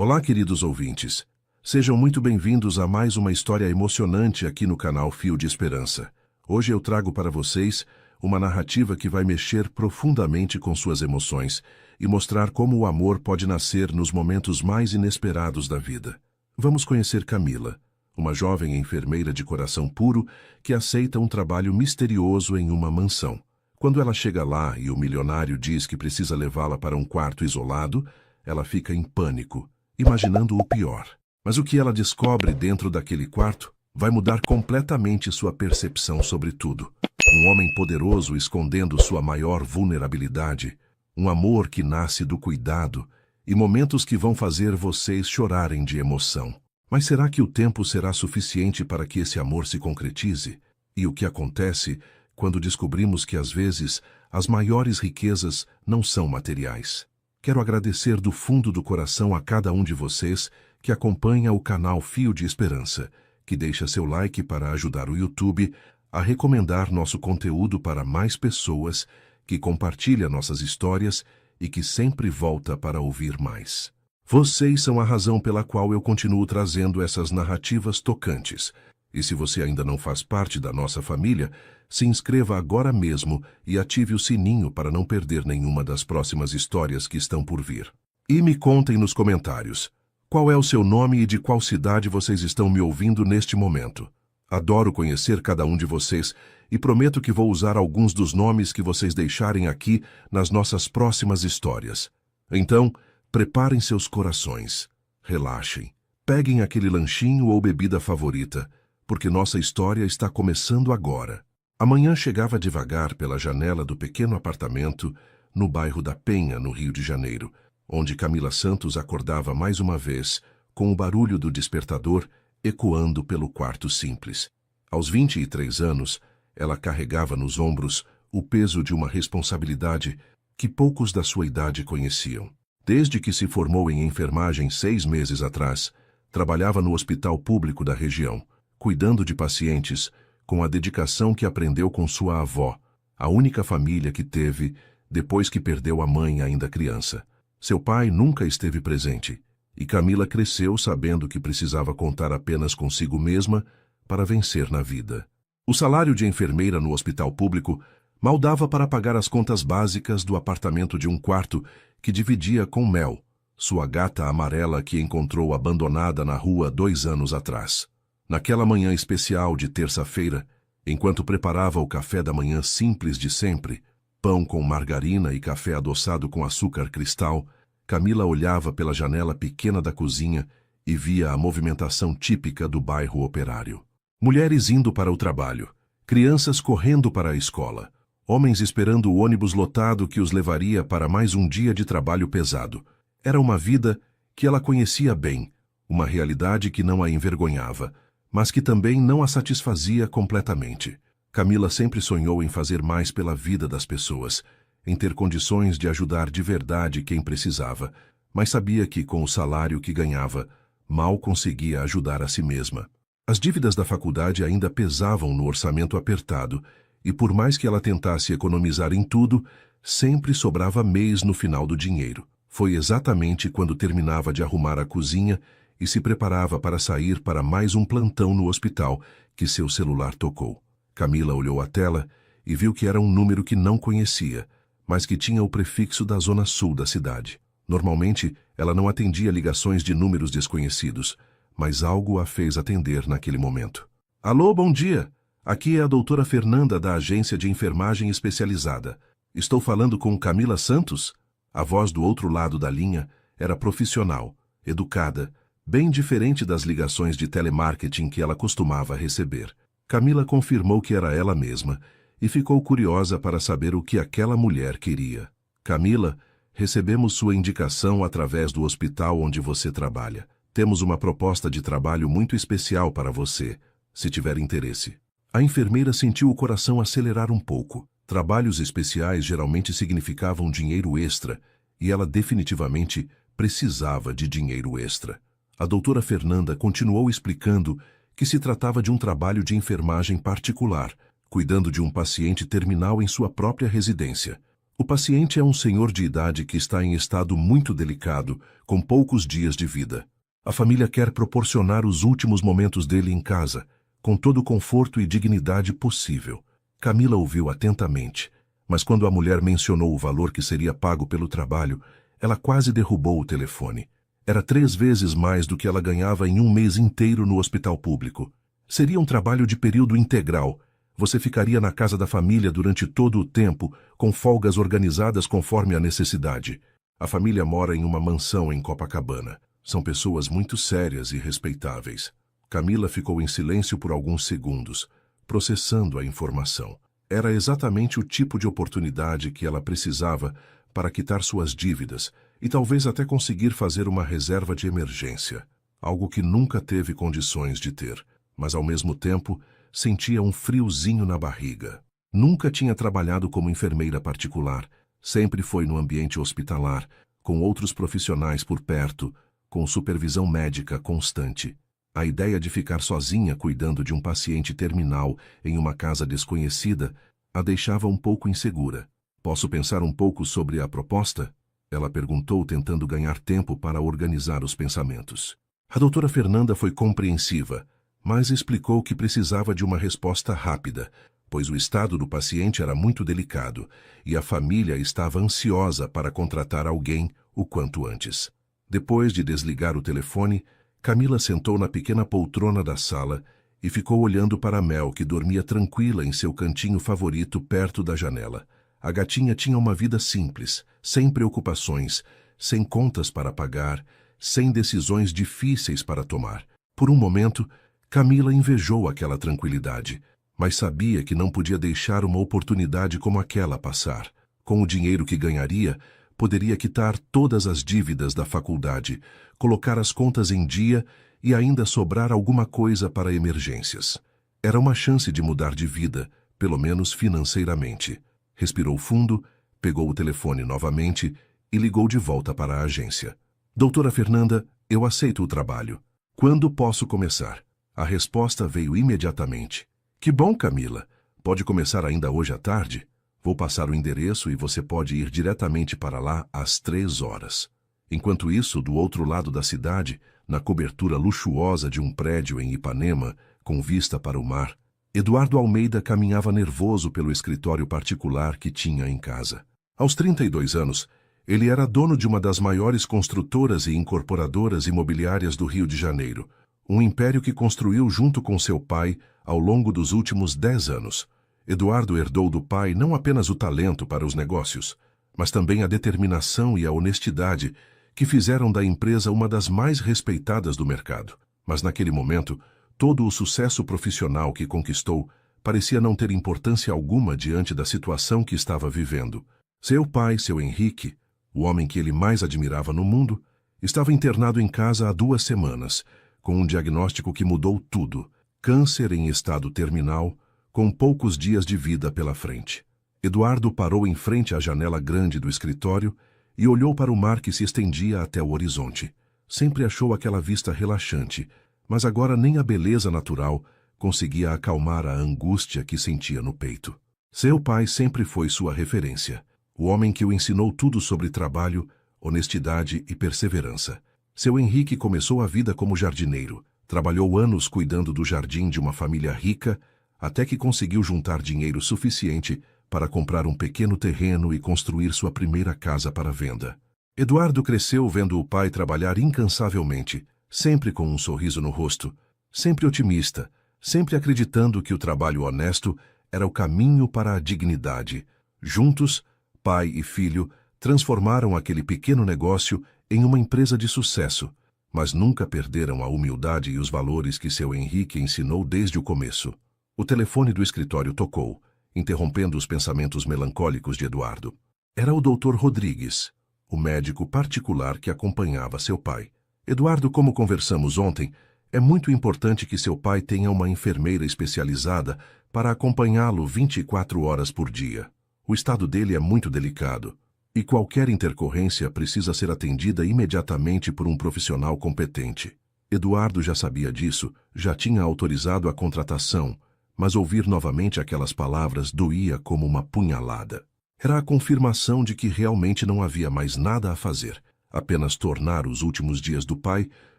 Olá, queridos ouvintes. Sejam muito bem-vindos a mais uma história emocionante aqui no canal Fio de Esperança. Hoje eu trago para vocês uma narrativa que vai mexer profundamente com suas emoções e mostrar como o amor pode nascer nos momentos mais inesperados da vida. Vamos conhecer Camila, uma jovem enfermeira de coração puro que aceita um trabalho misterioso em uma mansão. Quando ela chega lá e o milionário diz que precisa levá-la para um quarto isolado, ela fica em pânico, imaginando o pior. Mas o que ela descobre dentro daquele quarto vai mudar completamente sua percepção sobre tudo. Um homem poderoso escondendo sua maior vulnerabilidade, um amor que nasce do cuidado e momentos que vão fazer vocês chorarem de emoção. Mas será que o tempo será suficiente para que esse amor se concretize? E o que acontece quando descobrimos que, às vezes, as maiores riquezas não são materiais? Quero agradecer do fundo do coração a cada um de vocês que acompanha o canal Fio de Esperança, que deixa seu like para ajudar o YouTube a recomendar nosso conteúdo para mais pessoas, que compartilha nossas histórias e que sempre volta para ouvir mais. Vocês são a razão pela qual eu continuo trazendo essas narrativas tocantes. E se você ainda não faz parte da nossa família, se inscreva agora mesmo e ative o sininho para não perder nenhuma das próximas histórias que estão por vir. E me contem nos comentários, qual é o seu nome e de qual cidade vocês estão me ouvindo neste momento. Adoro conhecer cada um de vocês e prometo que vou usar alguns dos nomes que vocês deixarem aqui nas nossas próximas histórias. Então, preparem seus corações, relaxem, peguem aquele lanchinho ou bebida favorita, porque nossa história está começando agora. A manhã chegava devagar pela janela do pequeno apartamento no bairro da Penha, no Rio de Janeiro, onde Camila Santos acordava mais uma vez com o barulho do despertador ecoando pelo quarto simples. Aos 23 anos, ela carregava nos ombros o peso de uma responsabilidade que poucos da sua idade conheciam. Desde que se formou em enfermagem 6 meses atrás, trabalhava no hospital público da região, cuidando de pacientes com a dedicação que aprendeu com sua avó, a única família que teve depois que perdeu a mãe ainda criança. Seu pai nunca esteve presente, e Camila cresceu sabendo que precisava contar apenas consigo mesma para vencer na vida. O salário de enfermeira no hospital público mal dava para pagar as contas básicas do apartamento de um quarto que dividia com Mel, sua gata amarela que encontrou abandonada na rua 2 anos atrás. Naquela manhã especial de terça-feira, enquanto preparava o café da manhã simples de sempre, pão com margarina e café adoçado com açúcar cristal, Camila olhava pela janela pequena da cozinha e via a movimentação típica do bairro operário. Mulheres indo para o trabalho, crianças correndo para a escola, homens esperando o ônibus lotado que os levaria para mais um dia de trabalho pesado. Era uma vida que ela conhecia bem, uma realidade que não a envergonhava, mas que também não a satisfazia completamente. Camila sempre sonhou em fazer mais pela vida das pessoas, em ter condições de ajudar de verdade quem precisava, mas sabia que, com o salário que ganhava, mal conseguia ajudar a si mesma. As dívidas da faculdade ainda pesavam no orçamento apertado, e por mais que ela tentasse economizar em tudo, sempre sobrava mês no final do dinheiro. Foi exatamente quando terminava de arrumar a cozinha e se preparava para sair para mais um plantão no hospital que seu celular tocou. Camila olhou a tela e viu que era um número que não conhecia, mas que tinha o prefixo da zona sul da cidade. Normalmente, ela não atendia ligações de números desconhecidos, mas algo a fez atender naquele momento. Alô, bom dia! Aqui é a doutora Fernanda da agência de enfermagem especializada. Estou falando com Camila Santos? A voz do outro lado da linha era profissional, educada, bem diferente das ligações de telemarketing que ela costumava receber. Camila confirmou que era ela mesma e ficou curiosa para saber o que aquela mulher queria. Camila, recebemos sua indicação através do hospital onde você trabalha. Temos uma proposta de trabalho muito especial para você, se tiver interesse. A enfermeira sentiu o coração acelerar um pouco. Trabalhos especiais geralmente significavam dinheiro extra, e ela definitivamente precisava de dinheiro extra. A doutora Fernanda continuou explicando que se tratava de um trabalho de enfermagem particular, cuidando de um paciente terminal em sua própria residência. O paciente é um senhor de idade que está em estado muito delicado, com poucos dias de vida. A família quer proporcionar os últimos momentos dele em casa, com todo o conforto e dignidade possível. Camila ouviu atentamente, mas quando a mulher mencionou o valor que seria pago pelo trabalho, ela quase derrubou o telefone. Era 3 vezes mais do que ela ganhava em um mês inteiro no hospital público. Seria um trabalho de período integral. Você ficaria na casa da família durante todo o tempo, com folgas organizadas conforme a necessidade. A família mora em uma mansão em Copacabana. São pessoas muito sérias e respeitáveis. Camila ficou em silêncio por alguns segundos, processando a informação. Era exatamente o tipo de oportunidade que ela precisava para quitar suas dívidas e talvez até conseguir fazer uma reserva de emergência, algo que nunca teve condições de ter, mas ao mesmo tempo sentia um friozinho na barriga. Nunca tinha trabalhado como enfermeira particular, sempre foi no ambiente hospitalar, com outros profissionais por perto, com supervisão médica constante. A ideia de ficar sozinha cuidando de um paciente terminal em uma casa desconhecida a deixava um pouco insegura. Posso pensar um pouco sobre a proposta? Ela perguntou, tentando ganhar tempo para organizar os pensamentos. A doutora Fernanda foi compreensiva, mas explicou que precisava de uma resposta rápida, pois o estado do paciente era muito delicado e a família estava ansiosa para contratar alguém o quanto antes. Depois de desligar o telefone, Camila sentou na pequena poltrona da sala e ficou olhando para Mel, que dormia tranquila em seu cantinho favorito perto da janela. A gatinha tinha uma vida simples, sem preocupações, sem contas para pagar, sem decisões difíceis para tomar. Por um momento, Camila invejou aquela tranquilidade, mas sabia que não podia deixar uma oportunidade como aquela passar. Com o dinheiro que ganharia, poderia quitar todas as dívidas da faculdade, colocar as contas em dia e ainda sobrar alguma coisa para emergências. Era uma chance de mudar de vida, pelo menos financeiramente. Respirou fundo, pegou o telefone novamente e ligou de volta para a agência. Doutora Fernanda, eu aceito o trabalho. Quando posso começar? A resposta veio imediatamente. Que bom, Camila. Pode começar ainda hoje à tarde? Vou passar o endereço e você pode ir diretamente para lá às 3 horas. Enquanto isso, do outro lado da cidade, na cobertura luxuosa de um prédio em Ipanema, com vista para o mar, Eduardo Almeida caminhava nervoso pelo escritório particular que tinha em casa. Aos 32 anos, ele era dono de uma das maiores construtoras e incorporadoras imobiliárias do Rio de Janeiro, um império que construiu junto com seu pai ao longo dos últimos 10 anos. Eduardo herdou do pai não apenas o talento para os negócios, mas também a determinação e a honestidade que fizeram da empresa uma das mais respeitadas do mercado. Mas naquele momento, todo o sucesso profissional que conquistou parecia não ter importância alguma diante da situação que estava vivendo. Seu pai, seu Henrique, o homem que ele mais admirava no mundo, estava internado em casa há 2 semanas, com um diagnóstico que mudou tudo: câncer em estado terminal, com poucos dias de vida pela frente. Eduardo parou em frente à janela grande do escritório e olhou para o mar que se estendia até o horizonte. Sempre achou aquela vista relaxante, mas agora nem a beleza natural conseguia acalmar a angústia que sentia no peito. Seu pai sempre foi sua referência, o homem que o ensinou tudo sobre trabalho, honestidade e perseverança. Seu Henrique começou a vida como jardineiro, trabalhou anos cuidando do jardim de uma família rica, até que conseguiu juntar dinheiro suficiente para comprar um pequeno terreno e construir sua primeira casa para venda. Eduardo cresceu vendo o pai trabalhar incansavelmente, sempre com um sorriso no rosto, sempre otimista, sempre acreditando que o trabalho honesto era o caminho para a dignidade. Juntos, pai e filho transformaram aquele pequeno negócio em uma empresa de sucesso, mas nunca perderam a humildade e os valores que seu Henrique ensinou desde o começo. O telefone do escritório tocou, interrompendo os pensamentos melancólicos de Eduardo. Era o Dr. Rodrigues, o médico particular que acompanhava seu pai. Eduardo, como conversamos ontem, é muito importante que seu pai tenha uma enfermeira especializada para acompanhá-lo 24 horas por dia. O estado dele é muito delicado, e qualquer intercorrência precisa ser atendida imediatamente por um profissional competente. Eduardo já sabia disso, já tinha autorizado a contratação, mas ouvir novamente aquelas palavras doía como uma punhalada. Era a confirmação de que realmente não havia mais nada a fazer, apenas tornar os últimos dias do pai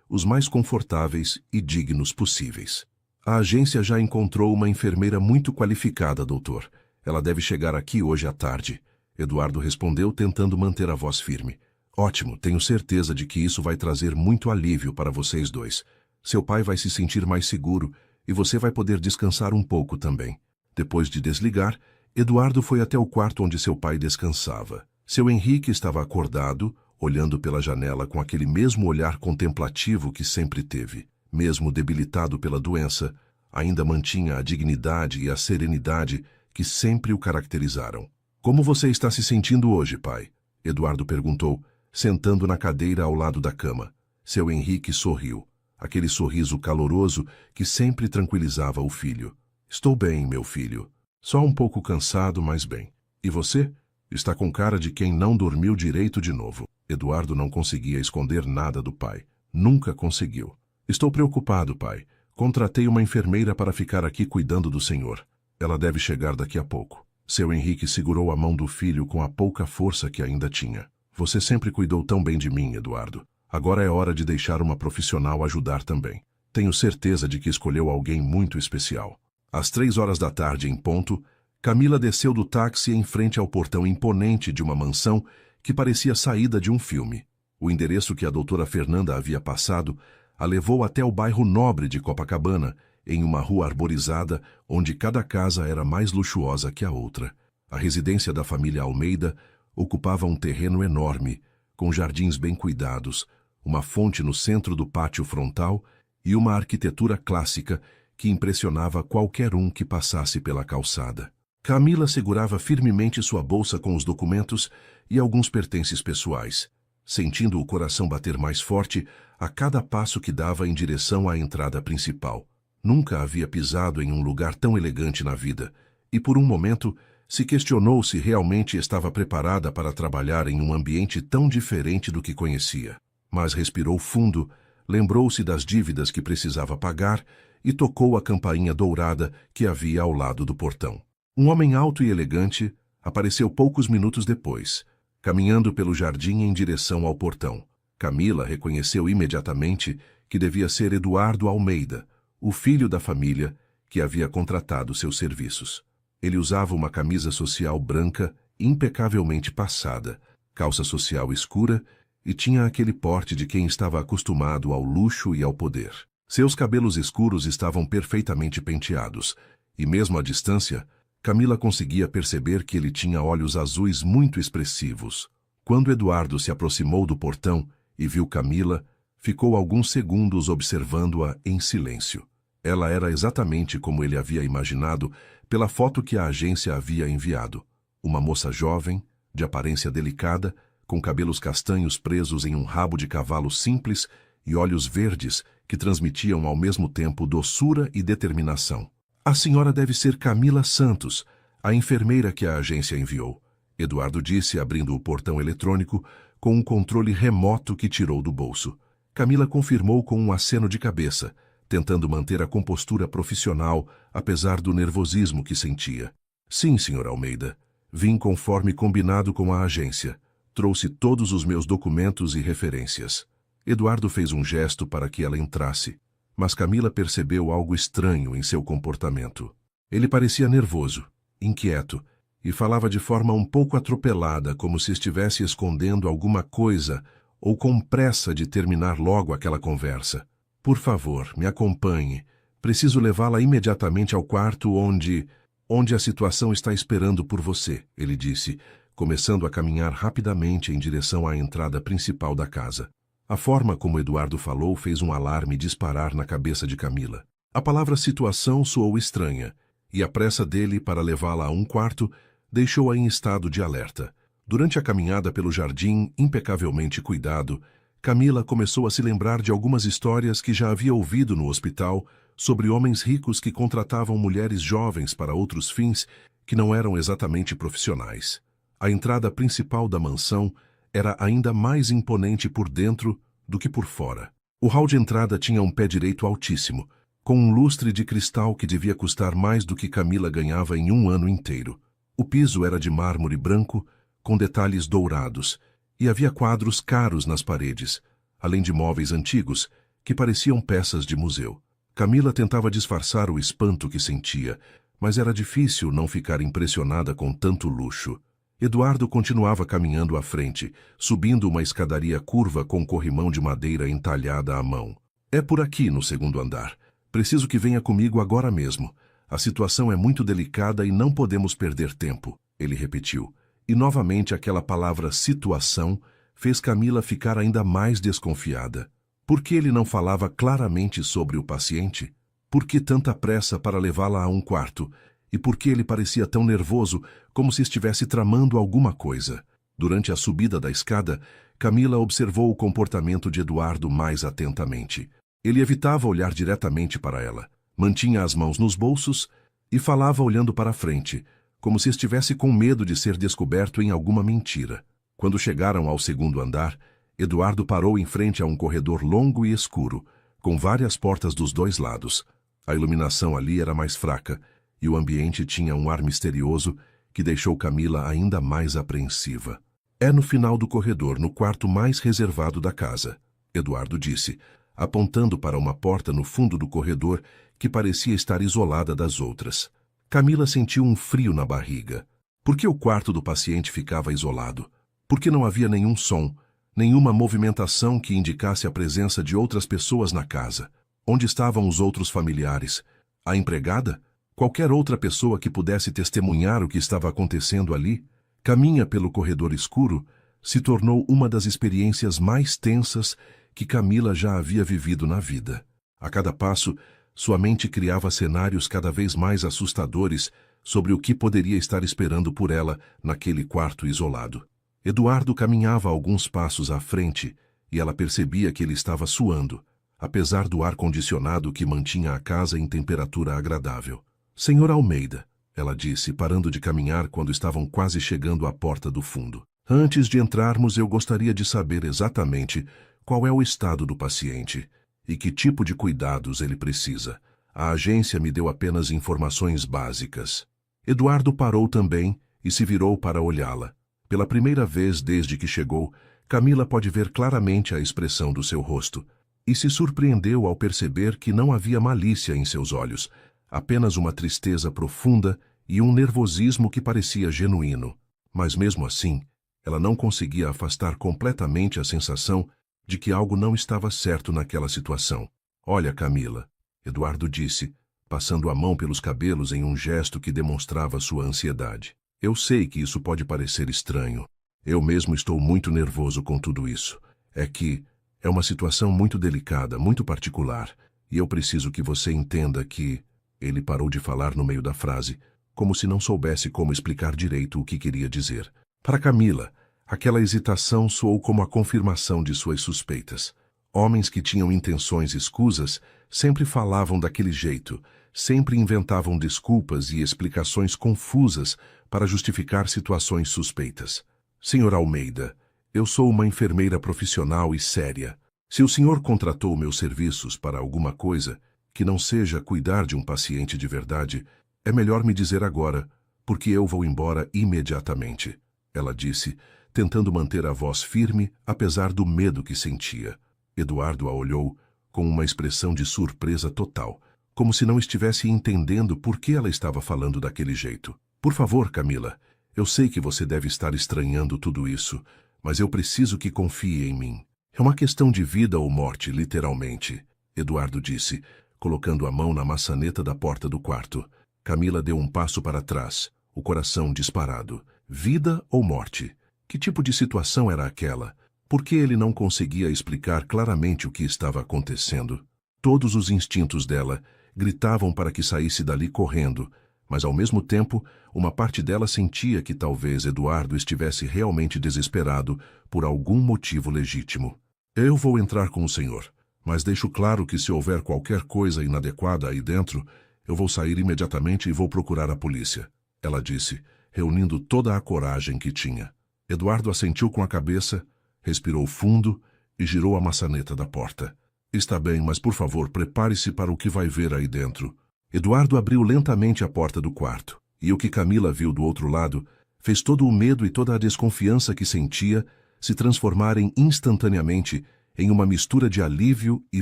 os mais confortáveis e dignos possíveis. A agência já encontrou uma enfermeira muito qualificada, doutor. Ela deve chegar aqui hoje à tarde. Eduardo respondeu, tentando manter a voz firme. Ótimo, tenho certeza de que isso vai trazer muito alívio para vocês dois. Seu pai vai se sentir mais seguro e você vai poder descansar um pouco também. Depois de desligar, Eduardo foi até o quarto onde seu pai descansava. Seu Henrique estava acordado, olhando pela janela com aquele mesmo olhar contemplativo que sempre teve. Mesmo debilitado pela doença, ainda mantinha a dignidade e a serenidade que sempre o caracterizaram. Como você está se sentindo hoje, pai? Eduardo perguntou, sentando na cadeira ao lado da cama. Seu Henrique sorriu, aquele sorriso caloroso que sempre tranquilizava o filho. Estou bem, meu filho. Só um pouco cansado, mas bem. E você? Está com cara de quem não dormiu direito de novo. Eduardo não conseguia esconder nada do pai. Nunca conseguiu. Estou preocupado, pai. Contratei uma enfermeira para ficar aqui cuidando do senhor. Ela deve chegar daqui a pouco. Seu Henrique segurou a mão do filho com a pouca força que ainda tinha. Você sempre cuidou tão bem de mim, Eduardo. Agora é hora de deixar uma profissional ajudar também. Tenho certeza de que escolheu alguém muito especial. Às 3 horas da tarde, em ponto, Camila desceu do táxi em frente ao portão imponente de uma mansão que parecia saída de um filme. O endereço que a doutora Fernanda havia passado a levou até o bairro nobre de Copacabana, em uma rua arborizada onde cada casa era mais luxuosa que a outra. A residência da família Almeida ocupava um terreno enorme, com jardins bem cuidados, uma fonte no centro do pátio frontal e uma arquitetura clássica que impressionava qualquer um que passasse pela calçada. Camila segurava firmemente sua bolsa com os documentos e alguns pertences pessoais, sentindo o coração bater mais forte a cada passo que dava em direção à entrada principal. Nunca havia pisado em um lugar tão elegante na vida, e por um momento se questionou se realmente estava preparada para trabalhar em um ambiente tão diferente do que conhecia. Mas respirou fundo, lembrou-se das dívidas que precisava pagar e tocou a campainha dourada que havia ao lado do portão. Um homem alto e elegante apareceu poucos minutos depois, caminhando pelo jardim em direção ao portão. Camila reconheceu imediatamente que devia ser Eduardo Almeida, o filho da família que havia contratado seus serviços. Ele usava uma camisa social branca impecavelmente passada, calça social escura e tinha aquele porte de quem estava acostumado ao luxo e ao poder. Seus cabelos escuros estavam perfeitamente penteados, e mesmo à distância, Camila conseguia perceber que ele tinha olhos azuis muito expressivos. Quando Eduardo se aproximou do portão e viu Camila, ficou alguns segundos observando-a em silêncio. Ela era exatamente como ele havia imaginado pela foto que a agência havia enviado. Uma moça jovem, de aparência delicada, com cabelos castanhos presos em um rabo de cavalo simples e olhos verdes que transmitiam ao mesmo tempo doçura e determinação. A senhora deve ser Camila Santos, a enfermeira que a agência enviou, Eduardo disse, abrindo o portão eletrônico com um controle remoto que tirou do bolso. Camila confirmou com um aceno de cabeça, tentando manter a compostura profissional, apesar do nervosismo que sentia. Sim, Sr. Almeida. Vim conforme combinado com a agência. Trouxe todos os meus documentos e referências. Eduardo fez um gesto para que ela entrasse, mas Camila percebeu algo estranho em seu comportamento. Ele parecia nervoso, inquieto, e falava de forma um pouco atropelada, como se estivesse escondendo alguma coisa ou com pressa de terminar logo aquela conversa. Por favor, me acompanhe. Preciso levá-la imediatamente ao quarto onde a situação está esperando por você, ele disse, começando a caminhar rapidamente em direção à entrada principal da casa. A forma como Eduardo falou fez um alarme disparar na cabeça de Camila. A palavra situação soou estranha, e a pressa dele para levá-la a um quarto deixou-a em estado de alerta. Durante a caminhada pelo jardim impecavelmente cuidado, Camila começou a se lembrar de algumas histórias que já havia ouvido no hospital sobre homens ricos que contratavam mulheres jovens para outros fins que não eram exatamente profissionais. A entrada principal da mansão era ainda mais imponente por dentro do que por fora. O hall de entrada tinha um pé direito altíssimo, com um lustre de cristal que devia custar mais do que Camila ganhava em um ano inteiro. O piso era de mármore branco, com detalhes dourados, e havia quadros caros nas paredes, além de móveis antigos, que pareciam peças de museu. Camila tentava disfarçar o espanto que sentia, mas era difícil não ficar impressionada com tanto luxo. Eduardo continuava caminhando à frente, subindo uma escadaria curva com corrimão de madeira entalhada à mão. É por aqui, no segundo andar. Preciso que venha comigo agora mesmo. A situação é muito delicada e não podemos perder tempo, ele repetiu. E novamente aquela palavra situação fez Camila ficar ainda mais desconfiada. Por que ele não falava claramente sobre o paciente? Por que tanta pressa para levá-la a um quarto? E por que ele parecia tão nervoso, como se estivesse tramando alguma coisa? Durante a subida da escada, Camila observou o comportamento de Eduardo mais atentamente. Ele evitava olhar diretamente para ela, mantinha as mãos nos bolsos e falava olhando para a frente, como se estivesse com medo de ser descoberto em alguma mentira. Quando chegaram ao segundo andar, Eduardo parou em frente a um corredor longo e escuro, com várias portas dos dois lados. A iluminação ali era mais fraca, e o ambiente tinha um ar misterioso que deixou Camila ainda mais apreensiva. É no final do corredor, no quarto mais reservado da casa, Eduardo disse, apontando para uma porta no fundo do corredor que parecia estar isolada das outras. Camila sentiu um frio na barriga. Por que o quarto do paciente ficava isolado? Por que não havia nenhum som, nenhuma movimentação que indicasse a presença de outras pessoas na casa? Onde estavam os outros familiares? A empregada? Qualquer outra pessoa que pudesse testemunhar o que estava acontecendo ali? Caminha pelo corredor escuro se tornou uma das experiências mais tensas que Camila já havia vivido na vida. A cada passo, sua mente criava cenários cada vez mais assustadores sobre o que poderia estar esperando por ela naquele quarto isolado. Eduardo caminhava alguns passos à frente e ela percebia que ele estava suando, apesar do ar-condicionado que mantinha a casa em temperatura agradável. Senhor Almeida, ela disse, parando de caminhar quando estavam quase chegando à porta do fundo. Antes de entrarmos, eu gostaria de saber exatamente qual é o estado do paciente e que tipo de cuidados ele precisa. A agência me deu apenas informações básicas. Eduardo parou também e se virou para olhá-la. Pela primeira vez desde que chegou, Camila pode ver claramente a expressão do seu rosto e se surpreendeu ao perceber que não havia malícia em seus olhos, apenas uma tristeza profunda e um nervosismo que parecia genuíno. Mas mesmo assim, ela não conseguia afastar completamente a sensação de que algo não estava certo naquela situação. Olha, Camila, Eduardo disse, passando a mão pelos cabelos em um gesto que demonstrava sua ansiedade. Eu sei que isso pode parecer estranho. Eu mesmo estou muito nervoso com tudo isso. É uma situação muito delicada, muito particular, e eu preciso que você entenda que... Ele parou de falar no meio da frase, como se não soubesse como explicar direito o que queria dizer. Para Camila, aquela hesitação soou como a confirmação de suas suspeitas. Homens que tinham intenções escusas sempre falavam daquele jeito, sempre inventavam desculpas e explicações confusas para justificar situações suspeitas. Senhor Almeida, eu sou uma enfermeira profissional e séria. Se o senhor contratou meus serviços para alguma coisa que não seja cuidar de um paciente de verdade, é melhor me dizer agora, porque eu vou embora imediatamente, ela disse, tentando manter a voz firme, apesar do medo que sentia. Eduardo a olhou com uma expressão de surpresa total, como se não estivesse entendendo por que ela estava falando daquele jeito. Por favor, Camila, eu sei que você deve estar estranhando tudo isso, mas eu preciso que confie em mim. É uma questão de vida ou morte, literalmente, Eduardo disse, colocando a mão na maçaneta da porta do quarto. Camila deu um passo para trás, o coração disparado. Vida ou morte? Que tipo de situação era aquela? Por que ele não conseguia explicar claramente o que estava acontecendo? Todos os instintos dela gritavam para que saísse dali correndo, mas ao mesmo tempo, uma parte dela sentia que talvez Eduardo estivesse realmente desesperado por algum motivo legítimo. Eu vou entrar com o senhor, mas deixo claro que se houver qualquer coisa inadequada aí dentro, eu vou sair imediatamente e vou procurar a polícia, ela disse, reunindo toda a coragem que tinha. Eduardo assentiu com a cabeça, respirou fundo e girou a maçaneta da porta. Está bem, mas por favor, prepare-se para o que vai ver aí dentro. Eduardo abriu lentamente a porta do quarto. E o que Camila viu do outro lado fez todo o medo e toda a desconfiança que sentia se transformarem instantaneamente em uma mistura de alívio e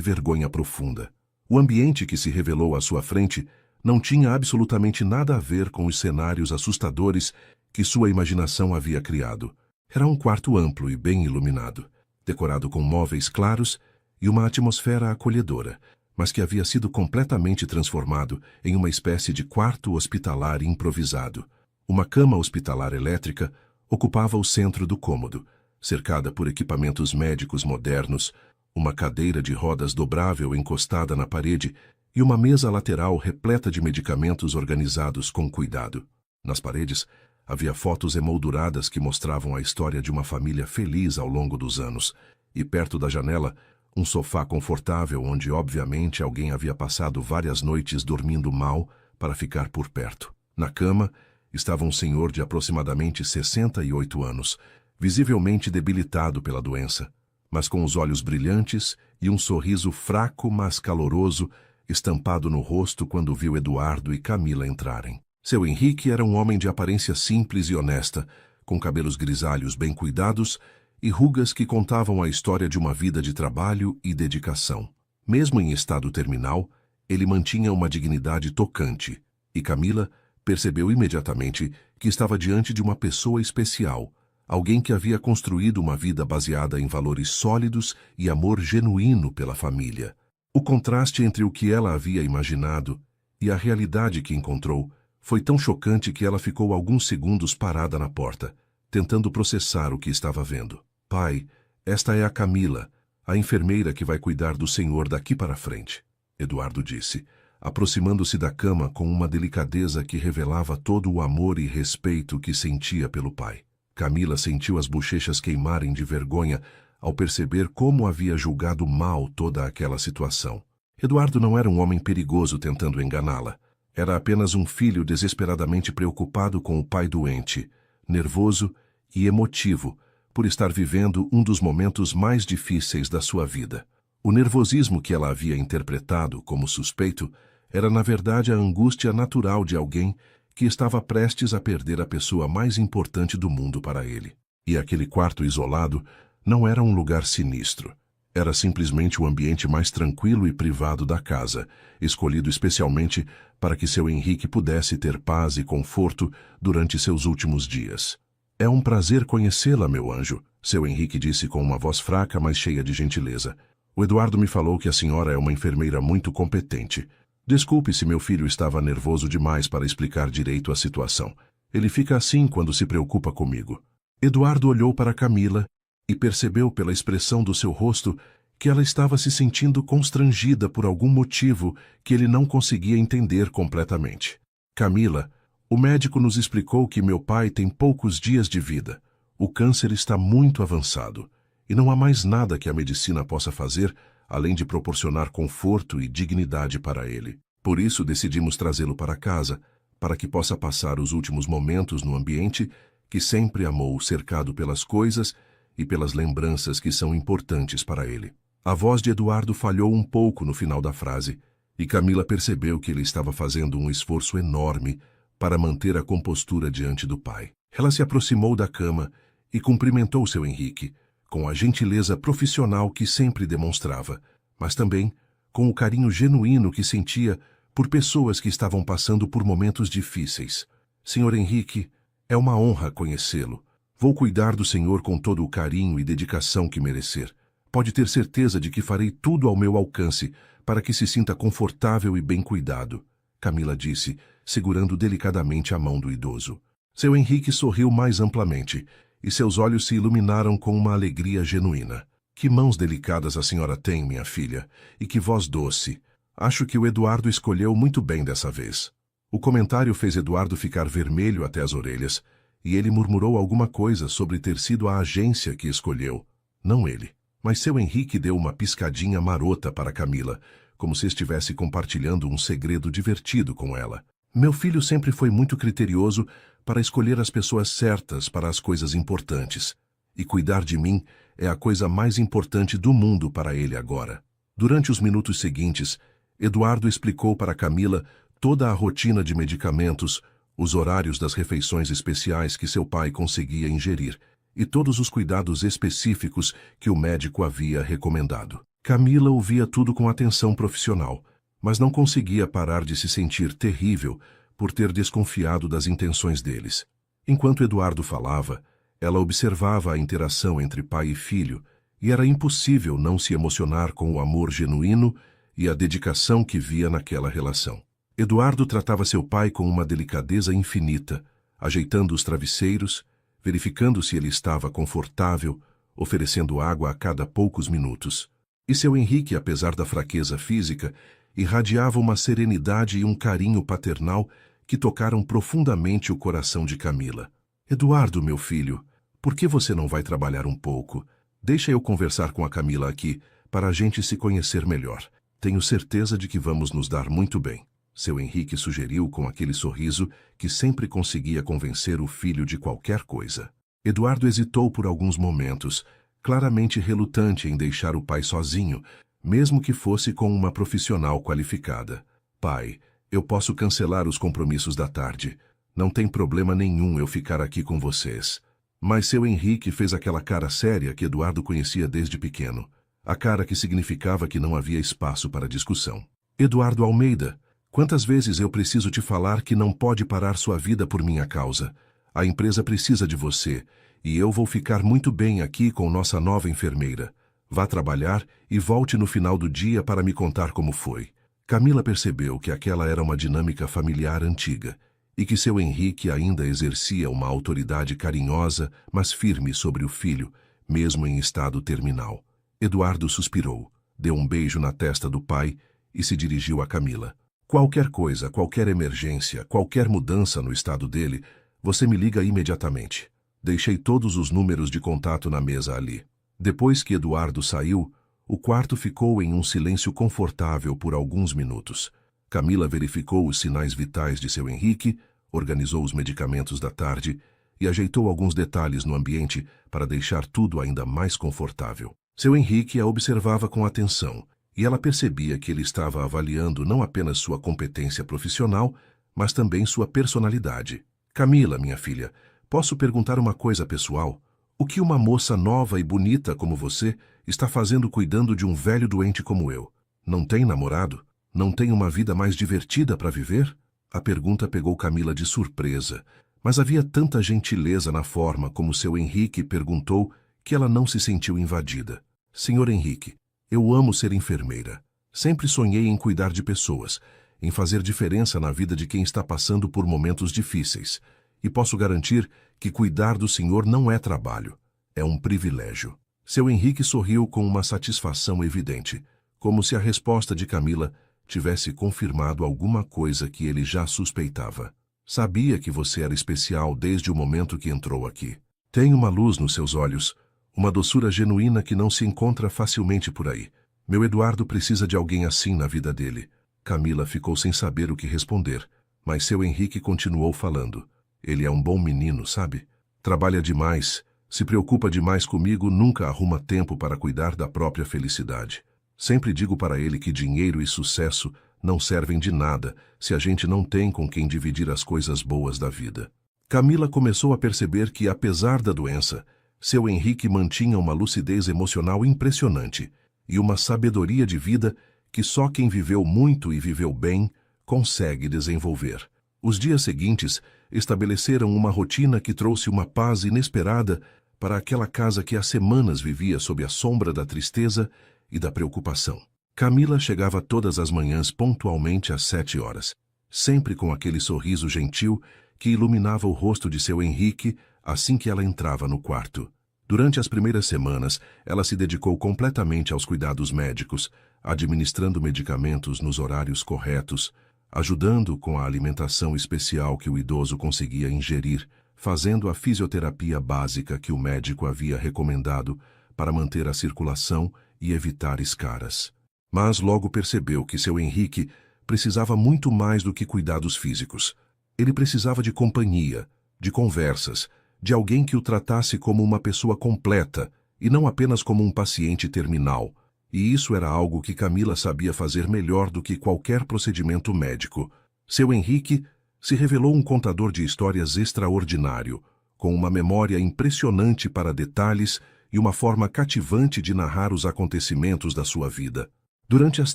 vergonha profunda. O ambiente que se revelou à sua frente não tinha absolutamente nada a ver com os cenários assustadores que sua imaginação havia criado. Era um quarto amplo e bem iluminado, decorado com móveis claros e uma atmosfera acolhedora, mas que havia sido completamente transformado em uma espécie de quarto hospitalar improvisado. Uma cama hospitalar elétrica ocupava o centro do cômodo, cercada por equipamentos médicos modernos, uma cadeira de rodas dobrável encostada na parede e uma mesa lateral repleta de medicamentos organizados com cuidado. Nas paredes, havia fotos emolduradas que mostravam a história de uma família feliz ao longo dos anos, e perto da janela, um sofá confortável onde, obviamente, alguém havia passado várias noites dormindo mal para ficar por perto. Na cama, estava um senhor de aproximadamente 68 anos, visivelmente debilitado pela doença, mas com os olhos brilhantes e um sorriso fraco, mas caloroso, estampado no rosto quando viu Eduardo e Camila entrarem. Seu Henrique era um homem de aparência simples e honesta, com cabelos grisalhos bem cuidados e rugas que contavam a história de uma vida de trabalho e dedicação. Mesmo em estado terminal, ele mantinha uma dignidade tocante, e Camila percebeu imediatamente que estava diante de uma pessoa especial, alguém que havia construído uma vida baseada em valores sólidos e amor genuíno pela família. O contraste entre o que ela havia imaginado e a realidade que encontrou foi tão chocante que ela ficou alguns segundos parada na porta, tentando processar o que estava vendo. Pai, esta é a Camila, a enfermeira que vai cuidar do senhor daqui para frente, Eduardo disse, aproximando-se da cama com uma delicadeza que revelava todo o amor e respeito que sentia pelo pai. Camila sentiu as bochechas queimarem de vergonha ao perceber como havia julgado mal toda aquela situação. Eduardo não era um homem perigoso tentando enganá-la. Era apenas um filho desesperadamente preocupado com o pai doente, nervoso e emotivo, por estar vivendo um dos momentos mais difíceis da sua vida. O nervosismo que ela havia interpretado como suspeito era, na verdade, a angústia natural de alguém que estava prestes a perder a pessoa mais importante do mundo para ele. E aquele quarto isolado não era um lugar sinistro. Era simplesmente o ambiente mais tranquilo e privado da casa, escolhido especialmente para que seu Henrique pudesse ter paz e conforto durante seus últimos dias. É um prazer conhecê-la, meu anjo, seu Henrique disse com uma voz fraca, mas cheia de gentileza. O Eduardo me falou que a senhora é uma enfermeira muito competente. Desculpe se meu filho estava nervoso demais para explicar direito a situação. Ele fica assim quando se preocupa comigo. Eduardo olhou para Camila e percebeu pela expressão do seu rosto que ela estava se sentindo constrangida por algum motivo que ele não conseguia entender completamente. Camila, o médico nos explicou que meu pai tem poucos dias de vida. O câncer está muito avançado e não há mais nada que a medicina possa fazer além de proporcionar conforto e dignidade para ele. Por isso decidimos trazê-lo para casa, para que possa passar os últimos momentos no ambiente que sempre amou, cercado pelas coisas e pelas lembranças que são importantes para ele. A voz de Eduardo falhou um pouco no final da frase, e Camila percebeu que ele estava fazendo um esforço enorme para manter a compostura diante do pai. Ela se aproximou da cama e cumprimentou seu Henrique, com a gentileza profissional que sempre demonstrava, mas também com o carinho genuíno que sentia por pessoas que estavam passando por momentos difíceis. Senhor Henrique, é uma honra conhecê-lo. Vou cuidar do senhor com todo o carinho e dedicação que merecer. Pode ter certeza de que farei tudo ao meu alcance para que se sinta confortável e bem cuidado, Camila disse, segurando delicadamente a mão do idoso. Seu Henrique sorriu mais amplamente, e seus olhos se iluminaram com uma alegria genuína. Que mãos delicadas a senhora tem, minha filha, e que voz doce. Acho que o Eduardo escolheu muito bem dessa vez. O comentário fez Eduardo ficar vermelho até as orelhas, e ele murmurou alguma coisa sobre ter sido a agência que escolheu, não ele. Mas seu Henrique deu uma piscadinha marota para Camila, como se estivesse compartilhando um segredo divertido com ela. Meu filho sempre foi muito criterioso para escolher as pessoas certas para as coisas importantes, e cuidar de mim é a coisa mais importante do mundo para ele agora. Durante os minutos seguintes, Eduardo explicou para Camila toda a rotina de medicamentos, os horários das refeições especiais que seu pai conseguia ingerir e todos os cuidados específicos que o médico havia recomendado. Camila ouvia tudo com atenção profissional, mas não conseguia parar de se sentir terrível por ter desconfiado das intenções deles. Enquanto Eduardo falava, ela observava a interação entre pai e filho, e era impossível não se emocionar com o amor genuíno e a dedicação que via naquela relação. Eduardo tratava seu pai com uma delicadeza infinita, ajeitando os travesseiros, verificando se ele estava confortável, oferecendo água a cada poucos minutos. E seu Henrique, apesar da fraqueza física, irradiava uma serenidade e um carinho paternal que tocaram profundamente o coração de Camila. Eduardo, meu filho, por que você não vai trabalhar um pouco? Deixa eu conversar com a Camila aqui, para a gente se conhecer melhor. Tenho certeza de que vamos nos dar muito bem. Seu Henrique sugeriu com aquele sorriso que sempre conseguia convencer o filho de qualquer coisa. Eduardo hesitou por alguns momentos, claramente relutante em deixar o pai sozinho, mesmo que fosse com uma profissional qualificada. Pai, eu posso cancelar os compromissos da tarde. Não tem problema nenhum eu ficar aqui com vocês. Mas seu Henrique fez aquela cara séria que Eduardo conhecia desde pequeno. A cara que significava que não havia espaço para discussão. Eduardo Almeida, quantas vezes eu preciso te falar que não pode parar sua vida por minha causa? A empresa precisa de você, e eu vou ficar muito bem aqui com nossa nova enfermeira. Vá trabalhar e volte no final do dia para me contar como foi. Camila percebeu que aquela era uma dinâmica familiar antiga, e que seu Henrique ainda exercia uma autoridade carinhosa, mas firme sobre o filho, mesmo em estado terminal. Eduardo suspirou, deu um beijo na testa do pai e se dirigiu a Camila. Qualquer coisa, qualquer emergência, qualquer mudança no estado dele, você me liga imediatamente. Deixei todos os números de contato na mesa ali. Depois que Eduardo saiu, o quarto ficou em um silêncio confortável por alguns minutos. Camila verificou os sinais vitais de seu Henrique, organizou os medicamentos da tarde e ajeitou alguns detalhes no ambiente para deixar tudo ainda mais confortável. Seu Henrique a observava com atenção, e ela percebia que ele estava avaliando não apenas sua competência profissional, mas também sua personalidade. Camila, minha filha, posso perguntar uma coisa pessoal? O que uma moça nova e bonita como você está fazendo cuidando de um velho doente como eu? Não tem namorado? Não tem uma vida mais divertida para viver? A pergunta pegou Camila de surpresa, mas havia tanta gentileza na forma como seu Henrique perguntou que ela não se sentiu invadida. Senhor Henrique, eu amo ser enfermeira. Sempre sonhei em cuidar de pessoas, em fazer diferença na vida de quem está passando por momentos difíceis. E posso garantir que cuidar do senhor não é trabalho, é um privilégio. Seu Henrique sorriu com uma satisfação evidente, como se a resposta de Camila tivesse confirmado alguma coisa que ele já suspeitava. Sabia que você era especial desde o momento que entrou aqui. Tem uma luz nos seus olhos, uma doçura genuína que não se encontra facilmente por aí. Meu Eduardo precisa de alguém assim na vida dele. Camila ficou sem saber o que responder, mas seu Henrique continuou falando. Ele é um bom menino, sabe? Trabalha demais, se preocupa demais comigo, nunca arruma tempo para cuidar da própria felicidade. Sempre digo para ele que dinheiro e sucesso não servem de nada se a gente não tem com quem dividir as coisas boas da vida. Camila começou a perceber que, apesar da doença, seu Henrique mantinha uma lucidez emocional impressionante e uma sabedoria de vida que só quem viveu muito e viveu bem consegue desenvolver. Os dias seguintes estabeleceram uma rotina que trouxe uma paz inesperada para aquela casa que há semanas vivia sob a sombra da tristeza e da preocupação. Camila chegava todas as manhãs pontualmente às 7 horas, sempre com aquele sorriso gentil que iluminava o rosto de seu Henrique assim que ela entrava no quarto. Durante as primeiras semanas, ela se dedicou completamente aos cuidados médicos, administrando medicamentos nos horários corretos, ajudando com a alimentação especial que o idoso conseguia ingerir, fazendo a fisioterapia básica que o médico havia recomendado para manter a circulação e evitar escaras. Mas logo percebeu que seu Henrique precisava muito mais do que cuidados físicos. Ele precisava de companhia, de conversas, de alguém que o tratasse como uma pessoa completa e não apenas como um paciente terminal. E isso era algo que Camila sabia fazer melhor do que qualquer procedimento médico. Seu Henrique Se revelou um contador de histórias extraordinário, com uma memória impressionante para detalhes e uma forma cativante de narrar os acontecimentos da sua vida. Durante as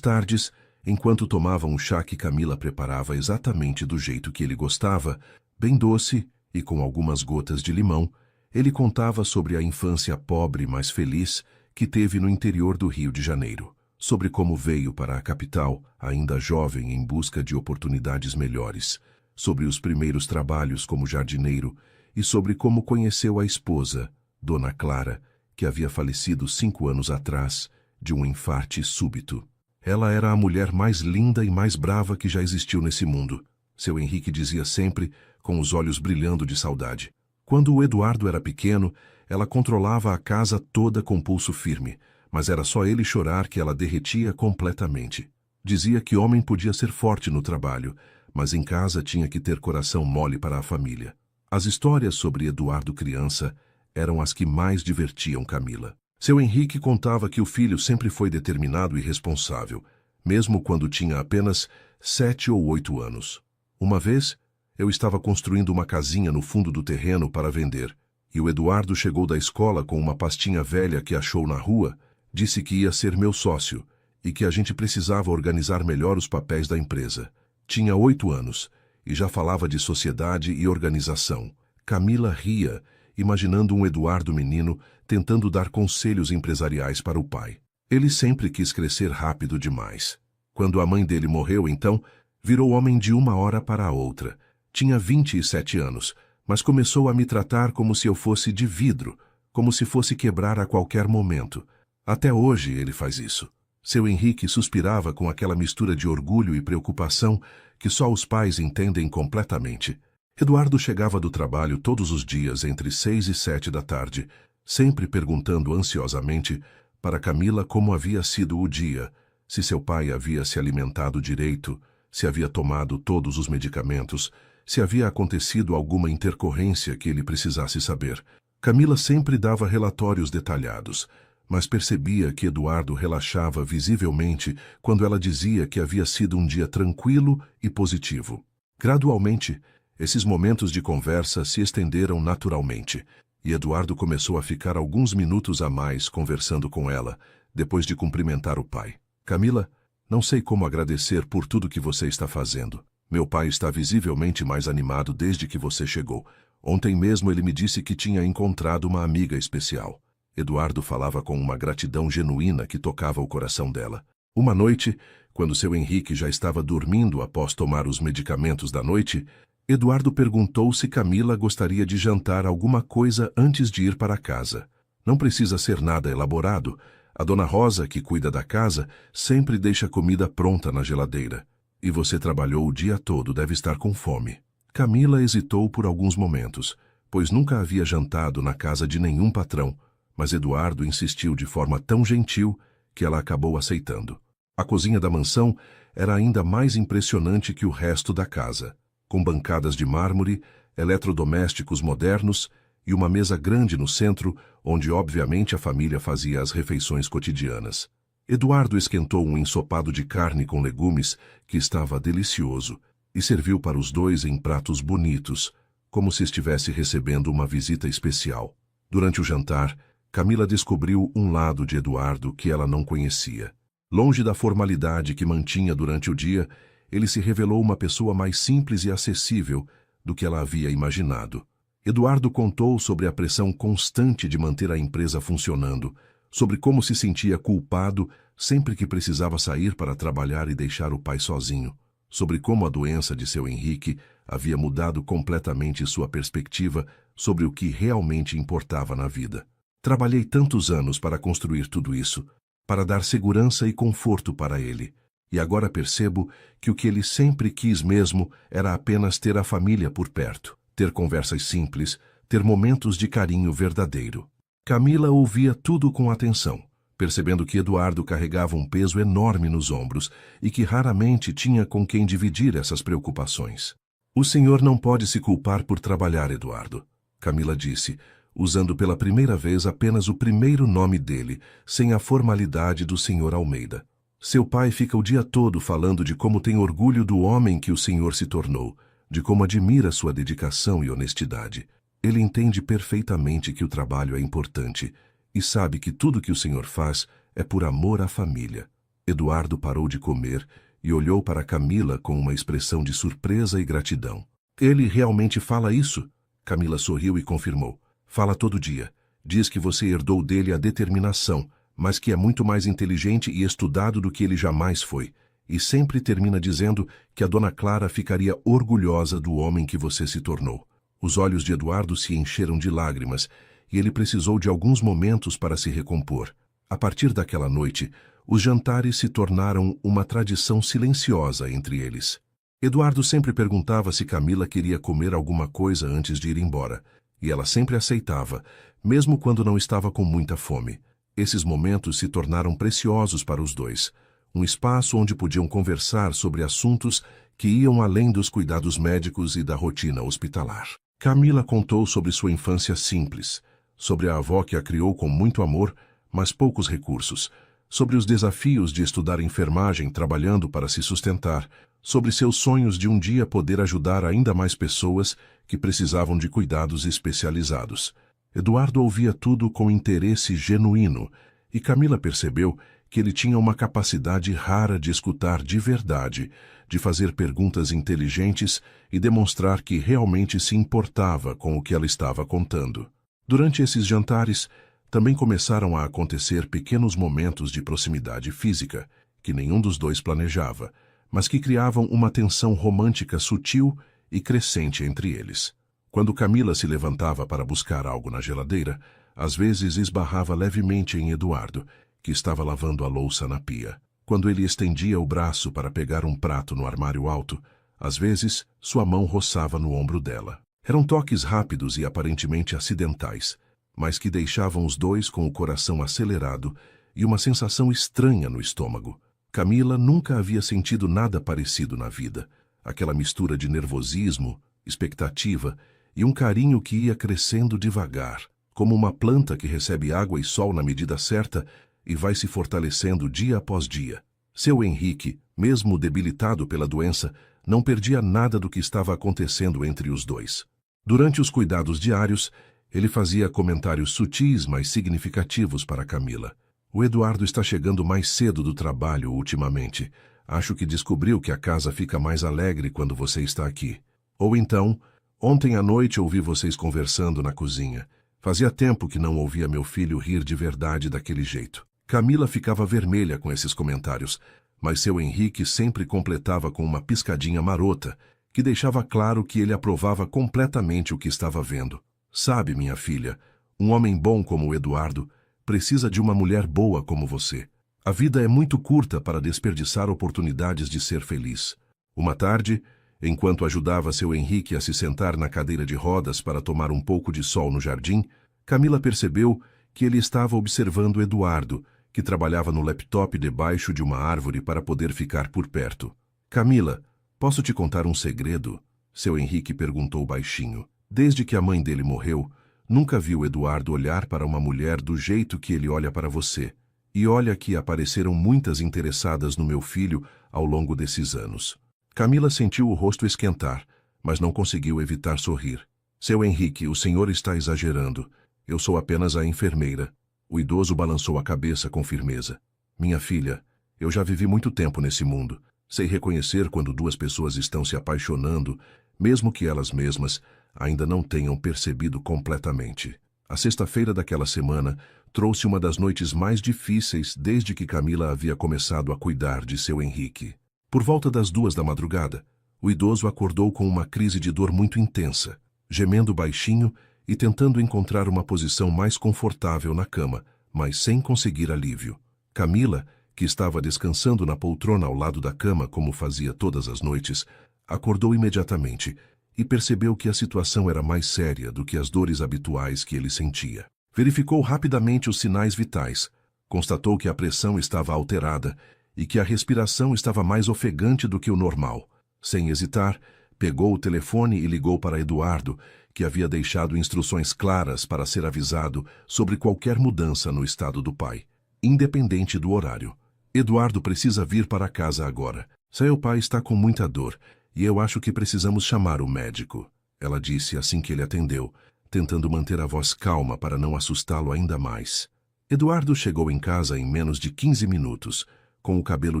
tardes, enquanto tomava um chá que Camila preparava exatamente do jeito que ele gostava, bem doce e com algumas gotas de limão, ele contava sobre a infância pobre, mas feliz, que teve no interior do Rio de Janeiro, sobre como veio para a capital, ainda jovem, em busca de oportunidades melhores, sobre os primeiros trabalhos como jardineiro e sobre como conheceu a esposa, Dona Clara, que havia falecido 5 anos atrás, de um infarte súbito. Ela era a mulher mais linda e mais brava que já existiu nesse mundo, seu Henrique dizia sempre, com os olhos brilhando de saudade. Quando o Eduardo era pequeno, ela controlava a casa toda com pulso firme, mas era só ele chorar que ela derretia completamente. Dizia que homem podia ser forte no trabalho, mas em casa tinha que ter coração mole para a família. As histórias sobre Eduardo criança eram as que mais divertiam Camila. Seu Henrique contava que o filho sempre foi determinado e responsável, mesmo quando tinha apenas 7 ou 8 anos. Uma vez, eu estava construindo uma casinha no fundo do terreno para vender, e o Eduardo chegou da escola com uma pastinha velha que achou na rua, disse que ia ser meu sócio, e que a gente precisava organizar melhor os papéis da empresa. Tinha 8 anos, e já falava de sociedade e organização. Camila ria, imaginando um Eduardo menino tentando dar conselhos empresariais para o pai. Ele sempre quis crescer rápido demais. Quando a mãe dele morreu, então, virou homem de uma hora para a outra. Tinha 27 anos, mas começou a me tratar como se eu fosse de vidro, como se fosse quebrar a qualquer momento. Até hoje ele faz isso. Seu Henrique suspirava com aquela mistura de orgulho e preocupação que só os pais entendem completamente. Eduardo chegava do trabalho todos os dias entre 6 e 7 da tarde, sempre perguntando ansiosamente para Camila como havia sido o dia, se seu pai havia se alimentado direito, se havia tomado todos os medicamentos, se havia acontecido alguma intercorrência que ele precisasse saber. Camila sempre dava relatórios detalhados, mas percebia que Eduardo relaxava visivelmente quando ela dizia que havia sido um dia tranquilo e positivo. Gradualmente, esses momentos de conversa se estenderam naturalmente, e Eduardo começou a ficar alguns minutos a mais conversando com ela, depois de cumprimentar o pai. Camila, não sei como agradecer por tudo que você está fazendo. Meu pai está visivelmente mais animado desde que você chegou. Ontem mesmo ele me disse que tinha encontrado uma amiga especial. Eduardo falava com uma gratidão genuína que tocava o coração dela. Uma noite, quando seu Henrique já estava dormindo após tomar os medicamentos da noite, Eduardo perguntou se Camila gostaria de jantar alguma coisa antes de ir para casa. Não precisa ser nada elaborado. A Dona Rosa, que cuida da casa, sempre deixa comida pronta na geladeira. E você trabalhou o dia todo, deve estar com fome. Camila hesitou por alguns momentos, pois nunca havia jantado na casa de nenhum patrão, mas Eduardo insistiu de forma tão gentil que ela acabou aceitando. A cozinha da mansão era ainda mais impressionante que o resto da casa, com bancadas de mármore, eletrodomésticos modernos e uma mesa grande no centro, onde obviamente a família fazia as refeições cotidianas. Eduardo esquentou um ensopado de carne com legumes que estava delicioso e serviu para os dois em pratos bonitos, como se estivesse recebendo uma visita especial. Durante o jantar, Camila descobriu um lado de Eduardo que ela não conhecia. Longe da formalidade que mantinha durante o dia, ele se revelou uma pessoa mais simples e acessível do que ela havia imaginado. Eduardo contou sobre a pressão constante de manter a empresa funcionando, sobre como se sentia culpado sempre que precisava sair para trabalhar e deixar o pai sozinho, sobre como a doença de seu Henrique havia mudado completamente sua perspectiva sobre o que realmente importava na vida. Trabalhei tantos anos para construir tudo isso, para dar segurança e conforto para ele, e agora percebo que o que ele sempre quis mesmo era apenas ter a família por perto, ter conversas simples, ter momentos de carinho verdadeiro. Camila ouvia tudo com atenção, percebendo que Eduardo carregava um peso enorme nos ombros e que raramente tinha com quem dividir essas preocupações. O senhor não pode se culpar por trabalhar, Eduardo, Camila disse, usando pela primeira vez apenas o primeiro nome dele, sem a formalidade do senhor Almeida. Seu pai fica o dia todo falando de como tem orgulho do homem que o senhor se tornou. de como admira sua dedicação e honestidade. Ele entende perfeitamente que o trabalho é importante e sabe que tudo que o senhor faz é por amor à família. Eduardo parou de comer e olhou para Camila com uma expressão de surpresa e gratidão. Ele realmente fala isso? Camila sorriu e confirmou. Fala todo dia. Diz que você herdou dele a determinação, mas que é muito mais inteligente e estudado do que ele jamais foi. E sempre termina dizendo que a dona Clara ficaria orgulhosa do homem que você se tornou. Os olhos de Eduardo se encheram de lágrimas e ele precisou de alguns momentos para se recompor. A partir daquela noite, os jantares se tornaram uma tradição silenciosa entre eles. Eduardo sempre perguntava se Camila queria comer alguma coisa antes de ir embora, e ela sempre aceitava, mesmo quando não estava com muita fome. Esses momentos se tornaram preciosos para os dois, um espaço onde podiam conversar sobre assuntos que iam além dos cuidados médicos e da rotina hospitalar. Camila contou sobre sua infância simples, sobre a avó que a criou com muito amor, mas poucos recursos, sobre os desafios de estudar enfermagem trabalhando para se sustentar, sobre seus sonhos de um dia poder ajudar ainda mais pessoas que precisavam de cuidados especializados. Eduardo ouvia tudo com interesse genuíno, e Camila percebeu que ele tinha uma capacidade rara de escutar de verdade, de fazer perguntas inteligentes e demonstrar que realmente se importava com o que ela estava contando. Durante esses jantares, também começaram a acontecer pequenos momentos de proximidade física, que nenhum dos dois planejava, mas que criavam uma tensão romântica sutil e crescente entre eles. Quando Camila se levantava para buscar algo na geladeira, às vezes esbarrava levemente em Eduardo, que estava lavando a louça na pia. Quando ele estendia o braço para pegar um prato no armário alto, às vezes sua mão roçava no ombro dela. Eram toques rápidos e aparentemente acidentais, mas que deixavam os dois com o coração acelerado e uma sensação estranha no estômago. Camila nunca havia sentido nada parecido na vida. Aquela mistura de nervosismo, expectativa e um carinho que ia crescendo devagar, como uma planta que recebe água e sol na medida certa e vai se fortalecendo dia após dia. Seu Henrique, mesmo debilitado pela doença, não perdia nada do que estava acontecendo entre os dois. Durante os cuidados diários, ele fazia comentários sutis, mas significativos para Camila. O Eduardo está chegando mais cedo do trabalho ultimamente. Acho que descobriu que a casa fica mais alegre quando você está aqui. Ou então, ontem à noite ouvi vocês conversando na cozinha. Fazia tempo que não ouvia meu filho rir de verdade daquele jeito. Camila ficava vermelha com esses comentários, mas seu Henrique sempre completava com uma piscadinha marota, que deixava claro que ele aprovava completamente o que estava vendo. Sabe, minha filha, um homem bom como o Eduardo precisa de uma mulher boa como você. A vida é muito curta para desperdiçar oportunidades de ser feliz. Uma tarde, enquanto ajudava seu Henrique a se sentar na cadeira de rodas para tomar um pouco de sol no jardim, Camila percebeu que ele estava observando Eduardo, que trabalhava no laptop debaixo de uma árvore para poder ficar por perto. Camila, posso te contar um segredo? Seu Henrique perguntou baixinho. Desde que a mãe dele morreu, nunca viu Eduardo olhar para uma mulher do jeito que ele olha para você. E olha que apareceram muitas interessadas no meu filho ao longo desses anos. Camila sentiu o rosto esquentar, mas não conseguiu evitar sorrir. Seu Henrique, o senhor está exagerando. Eu sou apenas a enfermeira. O idoso balançou a cabeça com firmeza. Minha filha, eu já vivi muito tempo nesse mundo. Sei reconhecer quando duas pessoas estão se apaixonando, mesmo que elas mesmas ainda não tenham percebido completamente. A sexta-feira daquela semana trouxe uma das noites mais difíceis desde que Camila havia começado a cuidar de seu Henrique. Por volta das 2 da madrugada, o idoso acordou com uma crise de dor muito intensa, gemendo baixinho e tentando encontrar uma posição mais confortável na cama, mas sem conseguir alívio. Camila, que estava descansando na poltrona ao lado da cama como fazia todas as noites, acordou imediatamente e percebeu que a situação era mais séria do que as dores habituais que ele sentia. Verificou rapidamente os sinais vitais, constatou que a pressão estava alterada e que a respiração estava mais ofegante do que o normal. Sem hesitar, pegou o telefone e ligou para Eduardo, que havia deixado instruções claras para ser avisado sobre qualquer mudança no estado do pai, independente do horário. Eduardo precisa vir para casa agora. Seu pai está com muita dor E eu acho que precisamos chamar o médico, ela disse assim que ele atendeu, tentando manter a voz calma para não assustá-lo ainda mais. Eduardo chegou em casa em menos de 15 minutos, com o cabelo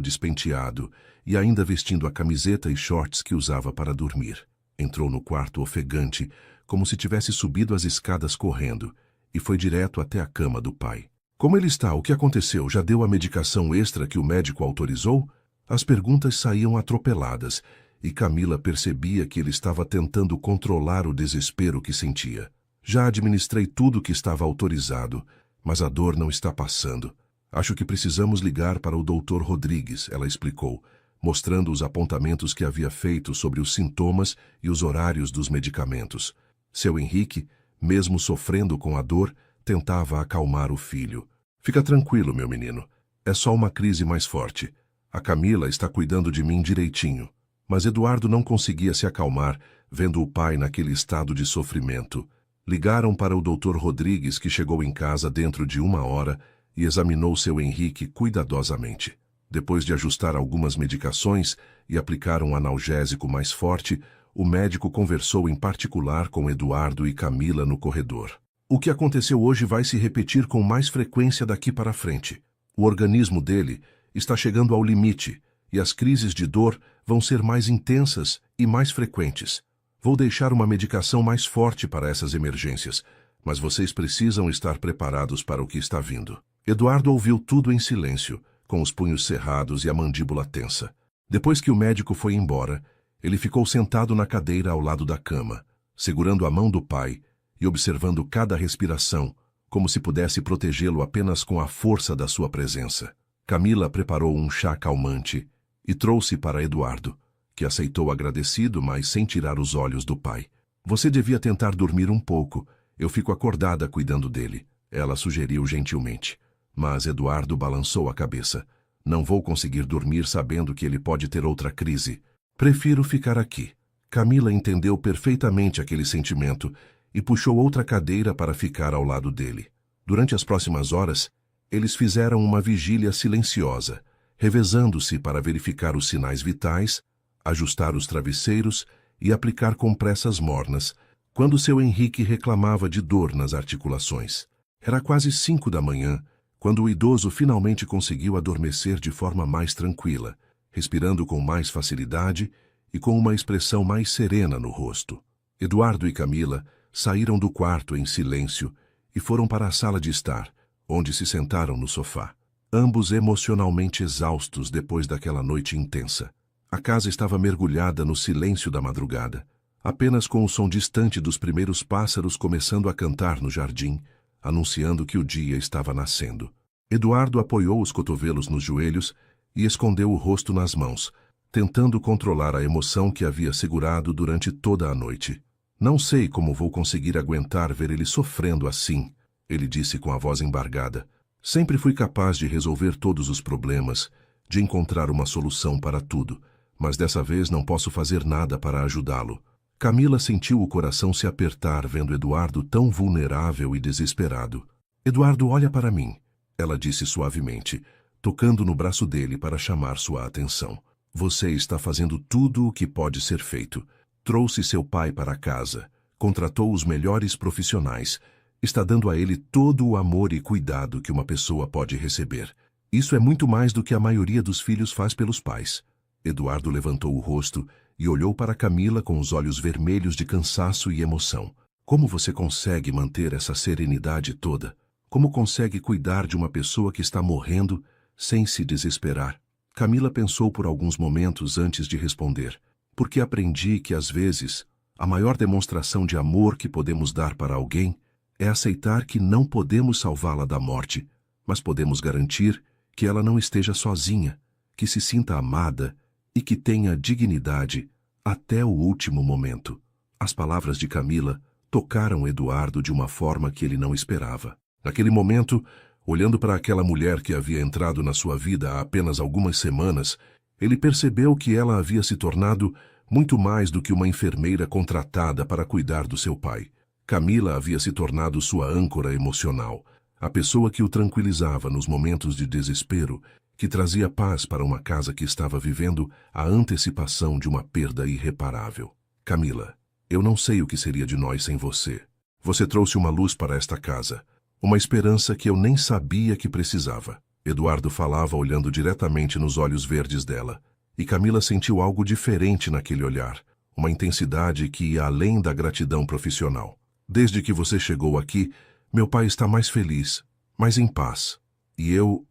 despenteado e ainda vestindo a camiseta e shorts que usava para dormir. Entrou no quarto ofegante, como se tivesse subido as escadas correndo, e foi direto até a cama do pai. Como ele está? O que aconteceu? Já deu a medicação extra que o médico autorizou? As perguntas saíam atropeladas, e Camila percebia que ele estava tentando controlar o desespero que sentia. Já administrei tudo que estava autorizado, mas a dor não está passando. Acho que precisamos ligar para o Dr. Rodrigues, ela explicou, mostrando os apontamentos que havia feito sobre os sintomas e os horários dos medicamentos. Seu Henrique, mesmo sofrendo com a dor, tentava acalmar o filho. Fica tranquilo, meu menino. É só uma crise mais forte. A Camila está cuidando de mim direitinho. Mas Eduardo não conseguia se acalmar, vendo o pai naquele estado de sofrimento. Ligaram para o Dr. Rodrigues, que chegou em casa dentro de 1 hora e examinou seu Henrique cuidadosamente. Depois de ajustar algumas medicações e aplicar um analgésico mais forte, o médico conversou em particular com Eduardo e Camila no corredor. O que aconteceu hoje vai se repetir com mais frequência daqui para frente. O organismo dele está chegando ao limite e as crises de dor vão ser mais intensas e mais frequentes. Vou deixar uma medicação mais forte para essas emergências, mas vocês precisam estar preparados para o que está vindo. Eduardo ouviu tudo em silêncio, com os punhos cerrados e a mandíbula tensa. Depois que o médico foi embora, ele ficou sentado na cadeira ao lado da cama, segurando a mão do pai e observando cada respiração, como se pudesse protegê-lo apenas com a força da sua presença. Camila preparou um chá calmante e trouxe para Eduardo, que aceitou agradecido, mas sem tirar os olhos do pai. Você devia tentar dormir um pouco. Eu fico acordada cuidando dele, ela sugeriu gentilmente. Mas Eduardo balançou a cabeça. Não vou conseguir dormir sabendo que ele pode ter outra crise. Prefiro ficar aqui. Camila entendeu perfeitamente aquele sentimento e puxou outra cadeira para ficar ao lado dele. Durante as próximas horas, eles fizeram uma vigília silenciosa, revezando-se para verificar os sinais vitais, ajustar os travesseiros e aplicar compressas mornas, quando seu Henrique reclamava de dor nas articulações. Era quase 5 da manhã, quando o idoso finalmente conseguiu adormecer de forma mais tranquila, respirando com mais facilidade e com uma expressão mais serena no rosto. Eduardo e Camila saíram do quarto em silêncio e foram para a sala de estar, onde se sentaram no sofá, ambos emocionalmente exaustos depois daquela noite intensa. A casa estava mergulhada no silêncio da madrugada, apenas com o som distante dos primeiros pássaros começando a cantar no jardim, anunciando que o dia estava nascendo. Eduardo apoiou os cotovelos nos joelhos e escondeu o rosto nas mãos, tentando controlar a emoção que havia segurado durante toda a noite. Não sei como vou conseguir aguentar ver ele sofrendo assim, ele disse com a voz embargada. Sempre fui capaz de resolver todos os problemas, de encontrar uma solução para tudo, mas dessa vez não posso fazer nada para ajudá-lo. Camila sentiu o coração se apertar vendo Eduardo tão vulnerável e desesperado. Eduardo, olha para mim, ela disse suavemente, tocando no braço dele para chamar sua atenção. Você está fazendo tudo o que pode ser feito. Trouxe seu pai para casa, contratou os melhores profissionais, está dando a ele todo o amor e cuidado que uma pessoa pode receber. Isso é muito mais do que a maioria dos filhos faz pelos pais. Eduardo levantou o rosto e olhou para Camila com os olhos vermelhos de cansaço e emoção. Como você consegue manter essa serenidade toda? Como consegue cuidar de uma pessoa que está morrendo sem se desesperar? Camila pensou por alguns momentos antes de responder. Porque aprendi que, às vezes, a maior demonstração de amor que podemos dar para alguém é aceitar que não podemos salvá-la da morte, mas podemos garantir que ela não esteja sozinha, que se sinta amada e que tenha dignidade até o último momento. As palavras de Camila tocaram Eduardo de uma forma que ele não esperava. Naquele momento, olhando para aquela mulher que havia entrado na sua vida há apenas algumas semanas, ele percebeu que ela havia se tornado muito mais do que uma enfermeira contratada para cuidar do seu pai. Camila havia se tornado sua âncora emocional, a pessoa que o tranquilizava nos momentos de desespero, que trazia paz para uma casa que estava vivendo a antecipação de uma perda irreparável. Camila, eu não sei o que seria de nós sem você. Você trouxe uma luz para esta casa, uma esperança que eu nem sabia que precisava. Eduardo falava olhando diretamente nos olhos verdes dela, e Camila sentiu algo diferente naquele olhar, uma intensidade que ia além da gratidão profissional. Desde que você chegou aqui, meu pai está mais feliz, mais em paz. E eu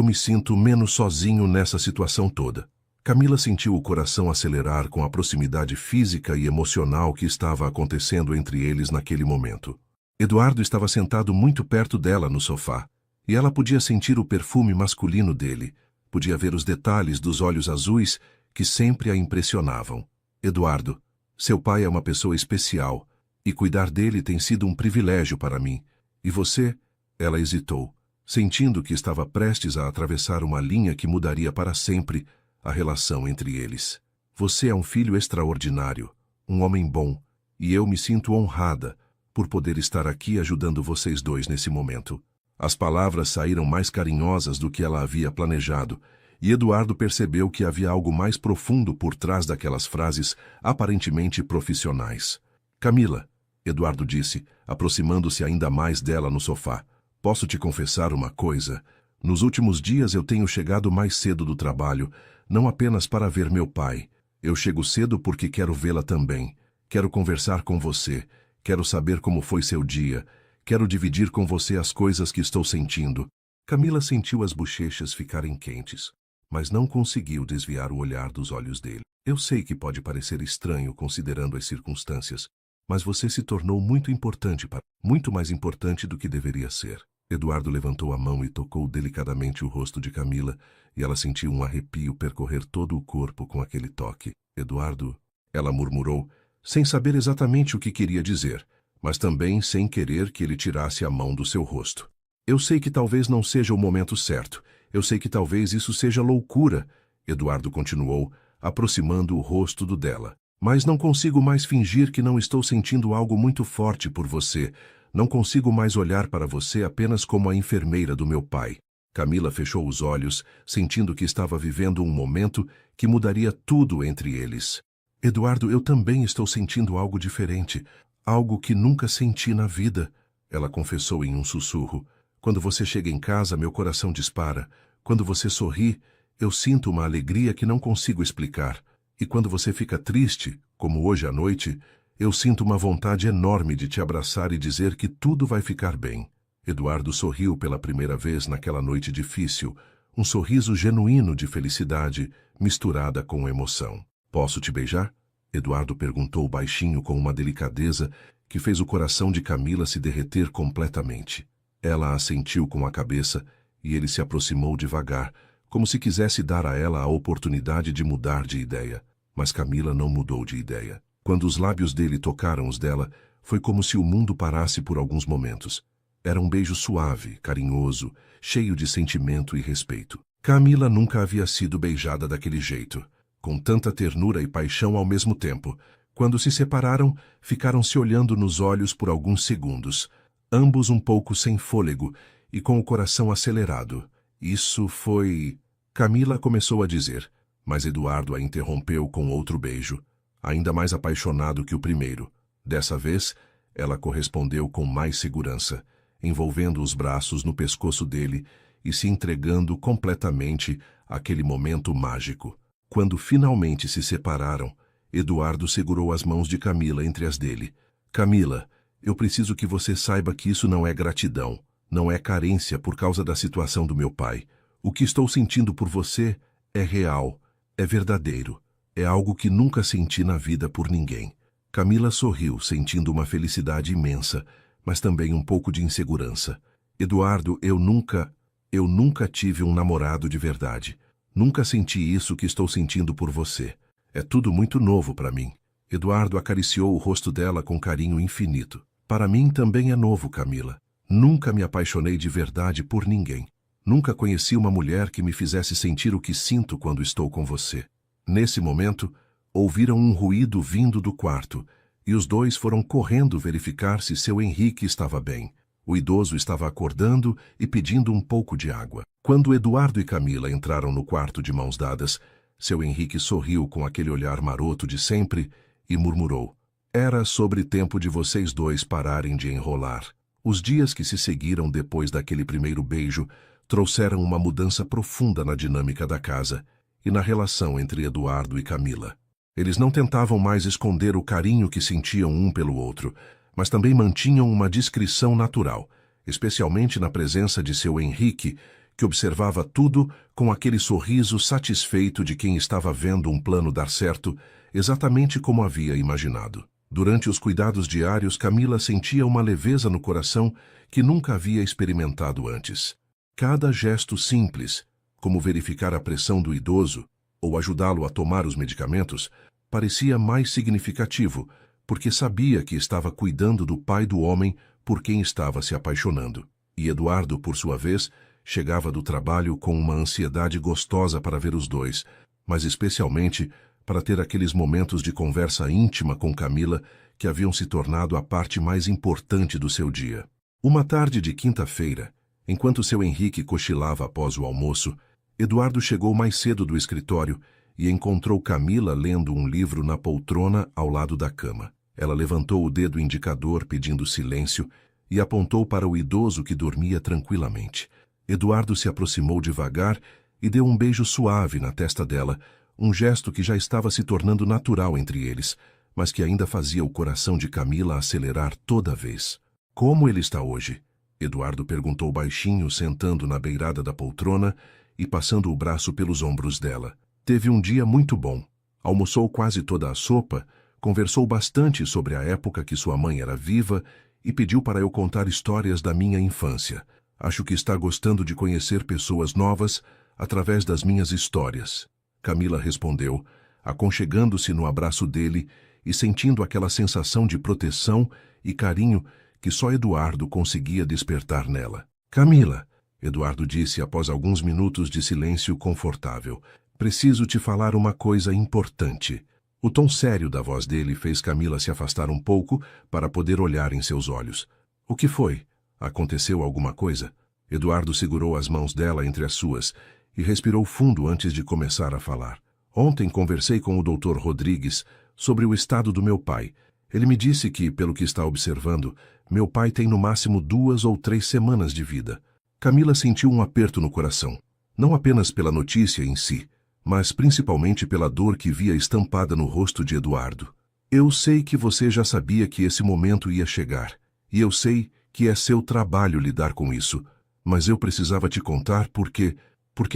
me sinto menos sozinho nessa situação toda. Camila sentiu o coração acelerar com a proximidade física e emocional que estava acontecendo entre eles naquele momento. Eduardo estava sentado muito perto dela no sofá, e ela podia sentir o perfume masculino dele, podia ver os detalhes dos olhos azuis que sempre a impressionavam. Eduardo, seu pai é uma pessoa especial, e cuidar dele tem sido um privilégio para mim. E você? Ela hesitou, sentindo que estava prestes a atravessar uma linha que mudaria para sempre a relação entre eles. Você é um filho extraordinário, um homem bom, e eu me sinto honrada por poder estar aqui ajudando vocês dois nesse momento. As palavras saíram mais carinhosas do que ela havia planejado, e Eduardo percebeu que havia algo mais profundo por trás daquelas frases aparentemente profissionais. Camila, Eduardo disse, aproximando-se ainda mais dela no sofá, posso te confessar uma coisa? Nos últimos dias eu tenho chegado mais cedo do trabalho, não apenas para ver meu pai. Eu chego cedo porque quero vê-la também. Quero conversar com você. Quero saber como foi seu dia. Quero dividir com você as coisas que estou sentindo. Camila sentiu as bochechas ficarem quentes, mas não conseguiu desviar o olhar dos olhos dele. Eu sei que pode parecer estranho considerando as circunstâncias, mas você se tornou muito mais importante do que deveria ser. Eduardo levantou a mão e tocou delicadamente o rosto de Camila, e ela sentiu um arrepio percorrer todo o corpo com aquele toque. Eduardo, ela murmurou, sem saber exatamente o que queria dizer, mas também sem querer que ele tirasse a mão do seu rosto. Eu sei que talvez não seja o momento certo. Eu sei que talvez isso seja loucura, Eduardo continuou, aproximando o rosto do dela. Mas não consigo mais fingir que não estou sentindo algo muito forte por você. Não consigo mais olhar para você apenas como a enfermeira do meu pai. Camila fechou os olhos, sentindo que estava vivendo um momento que mudaria tudo entre eles. Eduardo, eu também estou sentindo algo diferente. Algo que nunca senti na vida, ela confessou em um sussurro. Quando você chega em casa, meu coração dispara. Quando você sorri, eu sinto uma alegria que não consigo explicar. E quando você fica triste, como hoje à noite, eu sinto uma vontade enorme de te abraçar e dizer que tudo vai ficar bem. Eduardo sorriu pela primeira vez naquela noite difícil, um sorriso genuíno de felicidade, misturada com emoção. Posso te beijar? Eduardo perguntou baixinho com uma delicadeza que fez o coração de Camila se derreter completamente. Ela assentiu com a cabeça e ele se aproximou devagar, como se quisesse dar a ela a oportunidade de mudar de ideia. Mas Camila não mudou de ideia. Quando os lábios dele tocaram os dela, foi como se o mundo parasse por alguns momentos. Era um beijo suave, carinhoso, cheio de sentimento e respeito. Camila nunca havia sido beijada daquele jeito, com tanta ternura e paixão ao mesmo tempo. Quando se separaram, ficaram se olhando nos olhos por alguns segundos, ambos um pouco sem fôlego e com o coração acelerado. Isso foi... Camila começou a dizer, mas Eduardo a interrompeu com outro beijo, ainda mais apaixonado que o primeiro. Dessa vez, ela correspondeu com mais segurança, envolvendo os braços no pescoço dele e se entregando completamente àquele momento mágico. Quando finalmente se separaram, Eduardo segurou as mãos de Camila entre as dele. Camila, eu preciso que você saiba que isso não é gratidão, não é carência por causa da situação do meu pai. O que estou sentindo por você é real, é verdadeiro, é algo que nunca senti na vida por ninguém. Camila sorriu, sentindo uma felicidade imensa, mas também um pouco de insegurança. Eduardo, eu nunca tive um namorado de verdade. Nunca senti isso que estou sentindo por você. É tudo muito novo para mim. Eduardo acariciou o rosto dela com carinho infinito. Para mim também é novo, Camila. Nunca me apaixonei de verdade por ninguém. Nunca conheci uma mulher que me fizesse sentir o que sinto quando estou com você. Nesse momento, ouviram um ruído vindo do quarto, e os dois foram correndo verificar se seu Henrique estava bem. O idoso estava acordando e pedindo um pouco de água. Quando Eduardo e Camila entraram no quarto de mãos dadas, seu Henrique sorriu com aquele olhar maroto de sempre e murmurou: "Era sobre tempo de vocês dois pararem de enrolar." Os dias que se seguiram depois daquele primeiro beijo trouxeram uma mudança profunda na dinâmica da casa e na relação entre Eduardo e Camila. Eles não tentavam mais esconder o carinho que sentiam um pelo outro, mas também mantinham uma discrição natural, especialmente na presença de seu Henrique, que observava tudo com aquele sorriso satisfeito de quem estava vendo um plano dar certo, exatamente como havia imaginado. Durante os cuidados diários, Camila sentia uma leveza no coração que nunca havia experimentado antes. Cada gesto simples, como verificar a pressão do idoso ou ajudá-lo a tomar os medicamentos, parecia mais significativo, porque sabia que estava cuidando do pai do homem por quem estava se apaixonando. E Eduardo, por sua vez, chegava do trabalho com uma ansiedade gostosa para ver os dois, mas especialmente para ter aqueles momentos de conversa íntima com Camila que haviam se tornado a parte mais importante do seu dia. Uma tarde de quinta-feira, enquanto seu Henrique cochilava após o almoço, Eduardo chegou mais cedo do escritório e encontrou Camila lendo um livro na poltrona ao lado da cama. Ela levantou o dedo indicador pedindo silêncio e apontou para o idoso que dormia tranquilamente. Eduardo se aproximou devagar e deu um beijo suave na testa dela, um gesto que já estava se tornando natural entre eles, mas que ainda fazia o coração de Camila acelerar toda vez. "Como ele está hoje?" Eduardo perguntou baixinho, sentando na beirada da poltrona e passando o braço pelos ombros dela. "Teve um dia muito bom. Almoçou quase toda a sopa, conversou bastante sobre a época que sua mãe era viva e pediu para eu contar histórias da minha infância. Acho que está gostando de conhecer pessoas novas através das minhas histórias." Camila respondeu, aconchegando-se no abraço dele e sentindo aquela sensação de proteção e carinho que só Eduardo conseguia despertar nela. "Camila", Eduardo disse após alguns minutos de silêncio confortável, "preciso te falar uma coisa importante." O tom sério da voz dele fez Camila se afastar um pouco para poder olhar em seus olhos. "O que foi? Aconteceu alguma coisa?" Eduardo segurou as mãos dela entre as suas e respirou fundo antes de começar a falar. "Ontem conversei com o Dr. Rodrigues sobre o estado do meu pai. Ele me disse que, pelo que está observando, meu pai tem no máximo 2 ou 3 semanas de vida." Camila sentiu um aperto no coração, não apenas pela notícia em si, mas principalmente pela dor que via estampada no rosto de Eduardo. "Eu sei que você já sabia que esse momento ia chegar, e eu sei que é seu trabalho lidar com isso, mas eu precisava te contar porque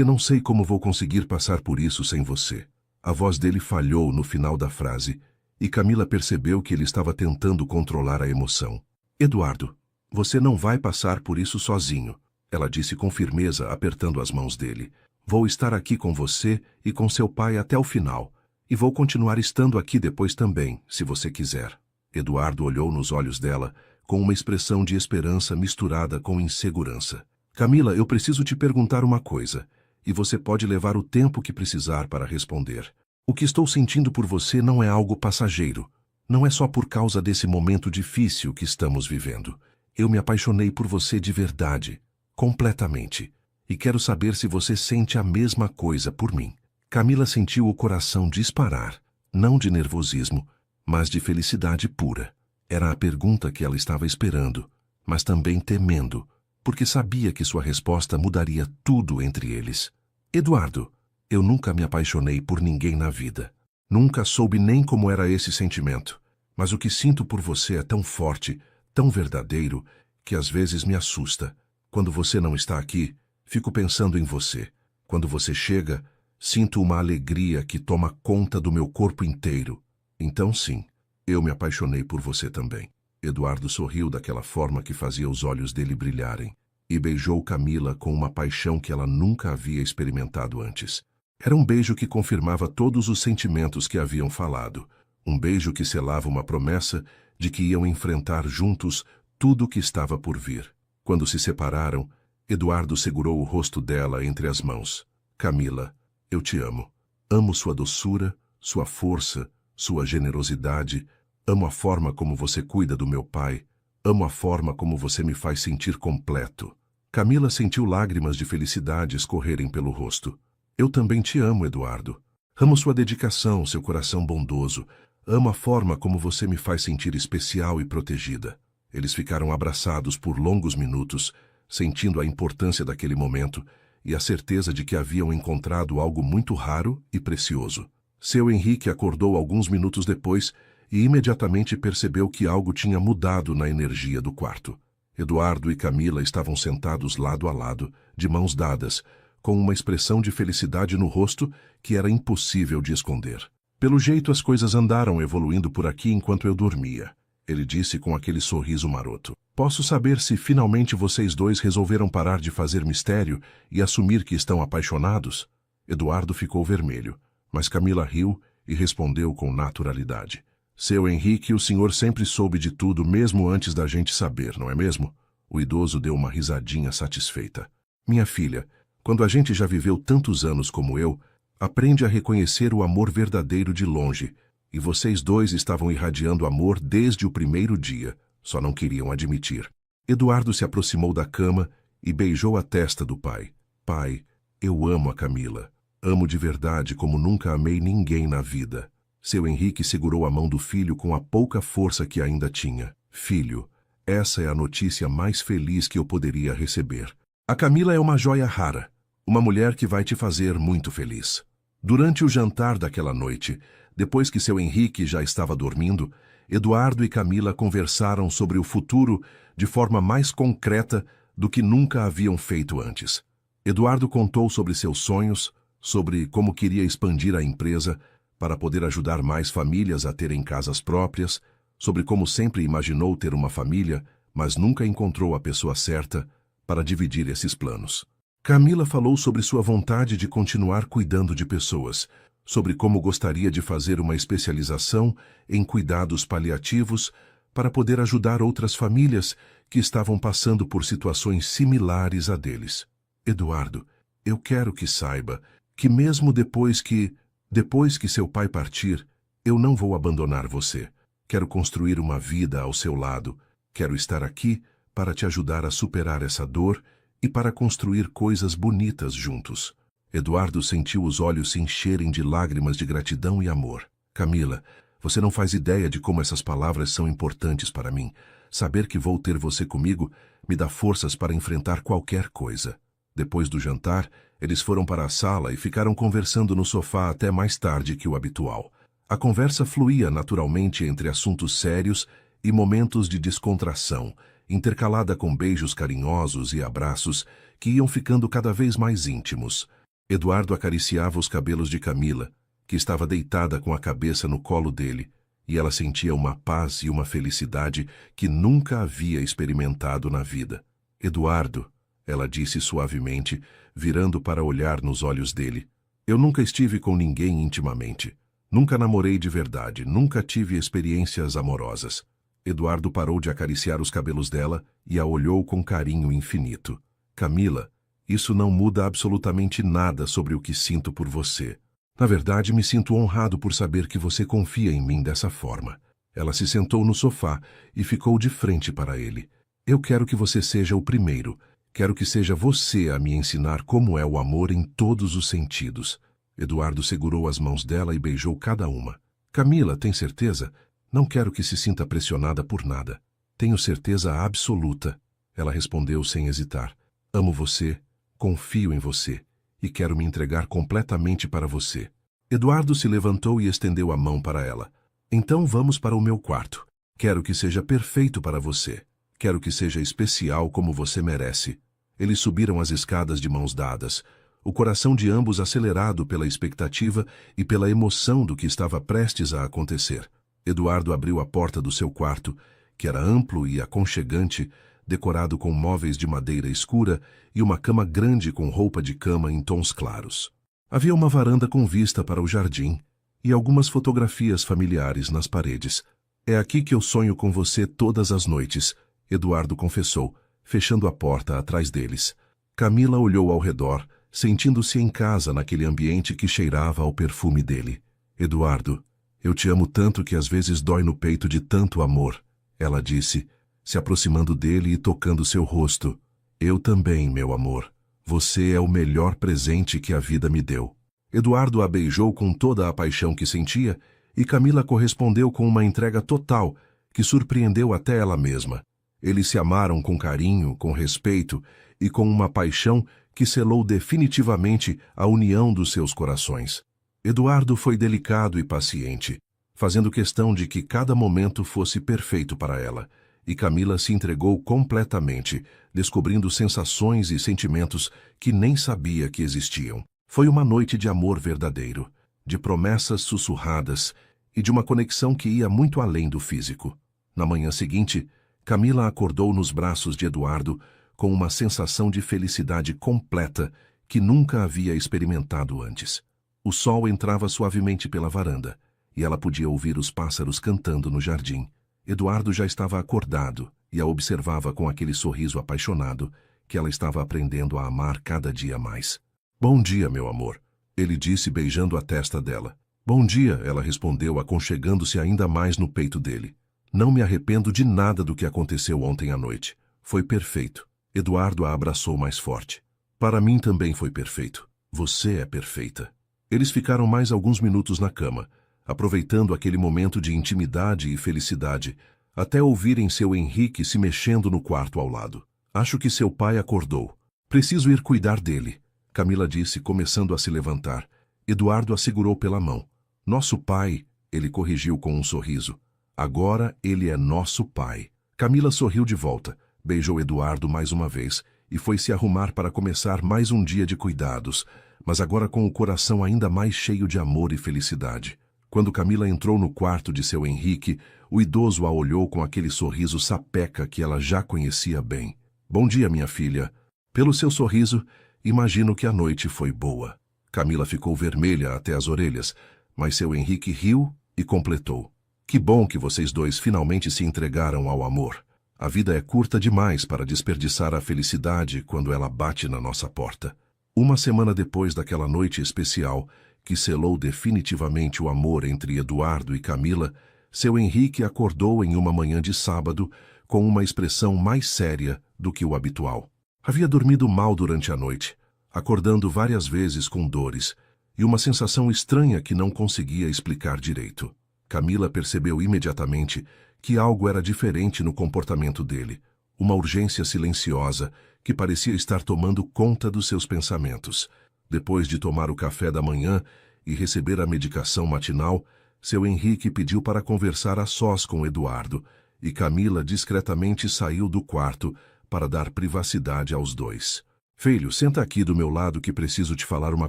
não sei como vou conseguir passar por isso sem você." A voz dele falhou no final da frase, e Camila percebeu que ele estava tentando controlar a emoção. "Eduardo, você não vai passar por isso sozinho," ela disse com firmeza, apertando as mãos dele. "Vou estar aqui com você e com seu pai até o final, e vou continuar estando aqui depois também, se você quiser." Eduardo olhou nos olhos dela, com uma expressão de esperança misturada com insegurança. "Camila, eu preciso te perguntar uma coisa, e você pode levar o tempo que precisar para responder. O que estou sentindo por você não é algo passageiro. Não é só por causa desse momento difícil que estamos vivendo. Eu me apaixonei por você de verdade, completamente, e quero saber se você sente a mesma coisa por mim." Camila sentiu o coração disparar, não de nervosismo, mas de felicidade pura. Era a pergunta que ela estava esperando, mas também temendo, porque sabia que sua resposta mudaria tudo entre eles. "Eduardo, eu nunca me apaixonei por ninguém na vida. Nunca soube nem como era esse sentimento, mas o que sinto por você é tão forte, tão verdadeiro, que às vezes me assusta. Quando você não está aqui, fico pensando em você. Quando você chega, sinto uma alegria que toma conta do meu corpo inteiro. Então sim, eu me apaixonei por você também." Eduardo sorriu daquela forma que fazia os olhos dele brilharem e beijou Camila com uma paixão que ela nunca havia experimentado antes. Era um beijo que confirmava todos os sentimentos que haviam falado, um beijo que selava uma promessa de que iam enfrentar juntos tudo o que estava por vir. Quando se separaram, Eduardo segurou o rosto dela entre as mãos. "Camila, eu te amo. Amo sua doçura, sua força, sua generosidade. Amo a forma como você cuida do meu pai. Amo a forma como você me faz sentir completo. Camila sentiu lágrimas de felicidade escorrerem pelo rosto. Eu também te amo, Eduardo. Amo sua dedicação, seu coração bondoso. Amo a forma como você me faz sentir especial e protegida. Eles ficaram abraçados por longos minutos, sentindo a importância daquele momento e a certeza de que haviam encontrado algo muito raro e precioso. Seu Henrique acordou alguns minutos depois e imediatamente percebeu que algo tinha mudado na energia do quarto. Eduardo e Camila estavam sentados lado a lado, de mãos dadas, com uma expressão de felicidade no rosto que era impossível de esconder. Pelo jeito as coisas andaram evoluindo por aqui enquanto eu dormia, ele disse com aquele sorriso maroto. Posso saber se finalmente vocês dois resolveram parar de fazer mistério e assumir que estão apaixonados? Eduardo ficou vermelho, mas Camila riu e respondeu com naturalidade. Seu Henrique, o senhor sempre soube de tudo mesmo antes da gente saber, não é mesmo? O idoso deu uma risadinha satisfeita. Minha filha, quando a gente já viveu tantos anos como eu, aprende a reconhecer o amor verdadeiro de longe, e vocês dois estavam irradiando amor desde o primeiro dia, só não queriam admitir. Eduardo se aproximou da cama e beijou a testa do pai. Pai, eu amo a Camila. Amo de verdade como nunca amei ninguém na vida. Seu Henrique segurou a mão do filho com a pouca força que ainda tinha. Filho, essa é a notícia mais feliz que eu poderia receber. A Camila é uma joia rara, uma mulher que vai te fazer muito feliz. Durante o jantar daquela noite, depois que seu Henrique já estava dormindo, Eduardo e Camila conversaram sobre o futuro de forma mais concreta do que nunca haviam feito antes. Eduardo contou sobre seus sonhos, sobre como queria expandir a empresa para poder ajudar mais famílias a terem casas próprias, sobre como sempre imaginou ter uma família, mas nunca encontrou a pessoa certa para dividir esses planos. Camila falou sobre sua vontade de continuar cuidando de pessoas, sobre como gostaria de fazer uma especialização em cuidados paliativos para poder ajudar outras famílias que estavam passando por situações similares a deles. Eduardo, eu quero que saiba que mesmo depois que seu pai partir, eu não vou abandonar você. Quero construir uma vida ao seu lado. Quero estar aqui para te ajudar a superar essa dor e para construir coisas bonitas juntos. Eduardo sentiu os olhos se encherem de lágrimas de gratidão e amor. Camila, você não faz ideia de como essas palavras são importantes para mim. Saber que vou ter você comigo me dá forças para enfrentar qualquer coisa. Depois do jantar, eles foram para a sala e ficaram conversando no sofá até mais tarde que o habitual. A conversa fluía naturalmente entre assuntos sérios e momentos de descontração, intercalada com beijos carinhosos e abraços que iam ficando cada vez mais íntimos. Eduardo acariciava os cabelos de Camila, que estava deitada com a cabeça no colo dele, e ela sentia uma paz e uma felicidade que nunca havia experimentado na vida. Eduardo, ela disse suavemente, virando para olhar nos olhos dele. Eu nunca estive com ninguém intimamente. Nunca namorei de verdade, nunca tive experiências amorosas. Eduardo parou de acariciar os cabelos dela e a olhou com carinho infinito. Camila, isso não muda absolutamente nada sobre o que sinto por você. Na verdade, me sinto honrado por saber que você confia em mim dessa forma. Ela se sentou no sofá e ficou de frente para ele. Eu quero que você seja o primeiro. Quero que seja você a me ensinar como é o amor em todos os sentidos. Eduardo segurou as mãos dela e beijou cada uma. Camila, tem certeza? Não quero que se sinta pressionada por nada. Tenho certeza absoluta. Ela respondeu sem hesitar. Amo você, confio em você e quero me entregar completamente para você. Eduardo se levantou e estendeu a mão para ela. Então vamos para o meu quarto. Quero que seja perfeito para você. Quero que seja especial como você merece. Eles subiram as escadas de mãos dadas, o coração de ambos acelerado pela expectativa e pela emoção do que estava prestes a acontecer. Eduardo abriu a porta do seu quarto, que era amplo e aconchegante, decorado com móveis de madeira escura e uma cama grande com roupa de cama em tons claros. Havia uma varanda com vista para o jardim e algumas fotografias familiares nas paredes. É aqui que eu sonho com você todas as noites, Eduardo confessou, fechando a porta atrás deles. Camila olhou ao redor, sentindo-se em casa naquele ambiente que cheirava ao perfume dele. Eduardo, eu te amo tanto que às vezes dói no peito de tanto amor, ela disse, se aproximando dele e tocando seu rosto. Eu também, meu amor. Você é o melhor presente que a vida me deu. Eduardo a beijou com toda a paixão que sentia e Camila correspondeu com uma entrega total que surpreendeu até ela mesma. Eles se amaram com carinho, com respeito e com uma paixão que selou definitivamente a união dos seus corações. Eduardo foi delicado e paciente, fazendo questão de que cada momento fosse perfeito para ela, e Camila se entregou completamente, descobrindo sensações e sentimentos que nem sabia que existiam. Foi uma noite de amor verdadeiro, de promessas sussurradas e de uma conexão que ia muito além do físico. Na manhã seguinte, Camila acordou nos braços de Eduardo com uma sensação de felicidade completa que nunca havia experimentado antes. O sol entrava suavemente pela varanda, e ela podia ouvir os pássaros cantando no jardim. Eduardo já estava acordado e a observava com aquele sorriso apaixonado que ela estava aprendendo a amar cada dia mais. "Bom dia, meu amor", ele disse beijando a testa dela. "Bom dia", ela respondeu, aconchegando-se ainda mais no peito dele. "Não me arrependo de nada do que aconteceu ontem à noite. Foi perfeito." Eduardo a abraçou mais forte. "Para mim também foi perfeito. Você é perfeita." Eles ficaram mais alguns minutos na cama, aproveitando aquele momento de intimidade e felicidade, até ouvirem seu Henrique se mexendo no quarto ao lado. "Acho que seu pai acordou. Preciso ir cuidar dele", Camila disse, começando a se levantar. Eduardo a segurou pela mão. "Nosso pai", ele corrigiu com um sorriso. "Agora ele é nosso pai." Camila sorriu de volta, beijou Eduardo mais uma vez e foi se arrumar para começar mais um dia de cuidados, mas agora com o coração ainda mais cheio de amor e felicidade. Quando Camila entrou no quarto de seu Henrique, o idoso a olhou com aquele sorriso sapeca que ela já conhecia bem. "Bom dia, minha filha." Pelo seu sorriso, imagino que a noite foi boa. Camila ficou vermelha até as orelhas, mas seu Henrique riu e completou. "Que bom que vocês dois finalmente se entregaram ao amor. A vida é curta demais para desperdiçar a felicidade quando ela bate na nossa porta." Uma semana depois daquela noite especial, que selou definitivamente o amor entre Eduardo e Camila, seu Henrique acordou em uma manhã de sábado com uma expressão mais séria do que o habitual. Havia dormido mal durante a noite, acordando várias vezes com dores, e uma sensação estranha que não conseguia explicar direito. Camila percebeu imediatamente que algo era diferente no comportamento dele, uma urgência silenciosa que parecia estar tomando conta dos seus pensamentos. Depois de tomar o café da manhã e receber a medicação matinal, seu Henrique pediu para conversar a sós com Eduardo, e Camila discretamente saiu do quarto para dar privacidade aos dois. "Filho, senta aqui do meu lado que preciso te falar uma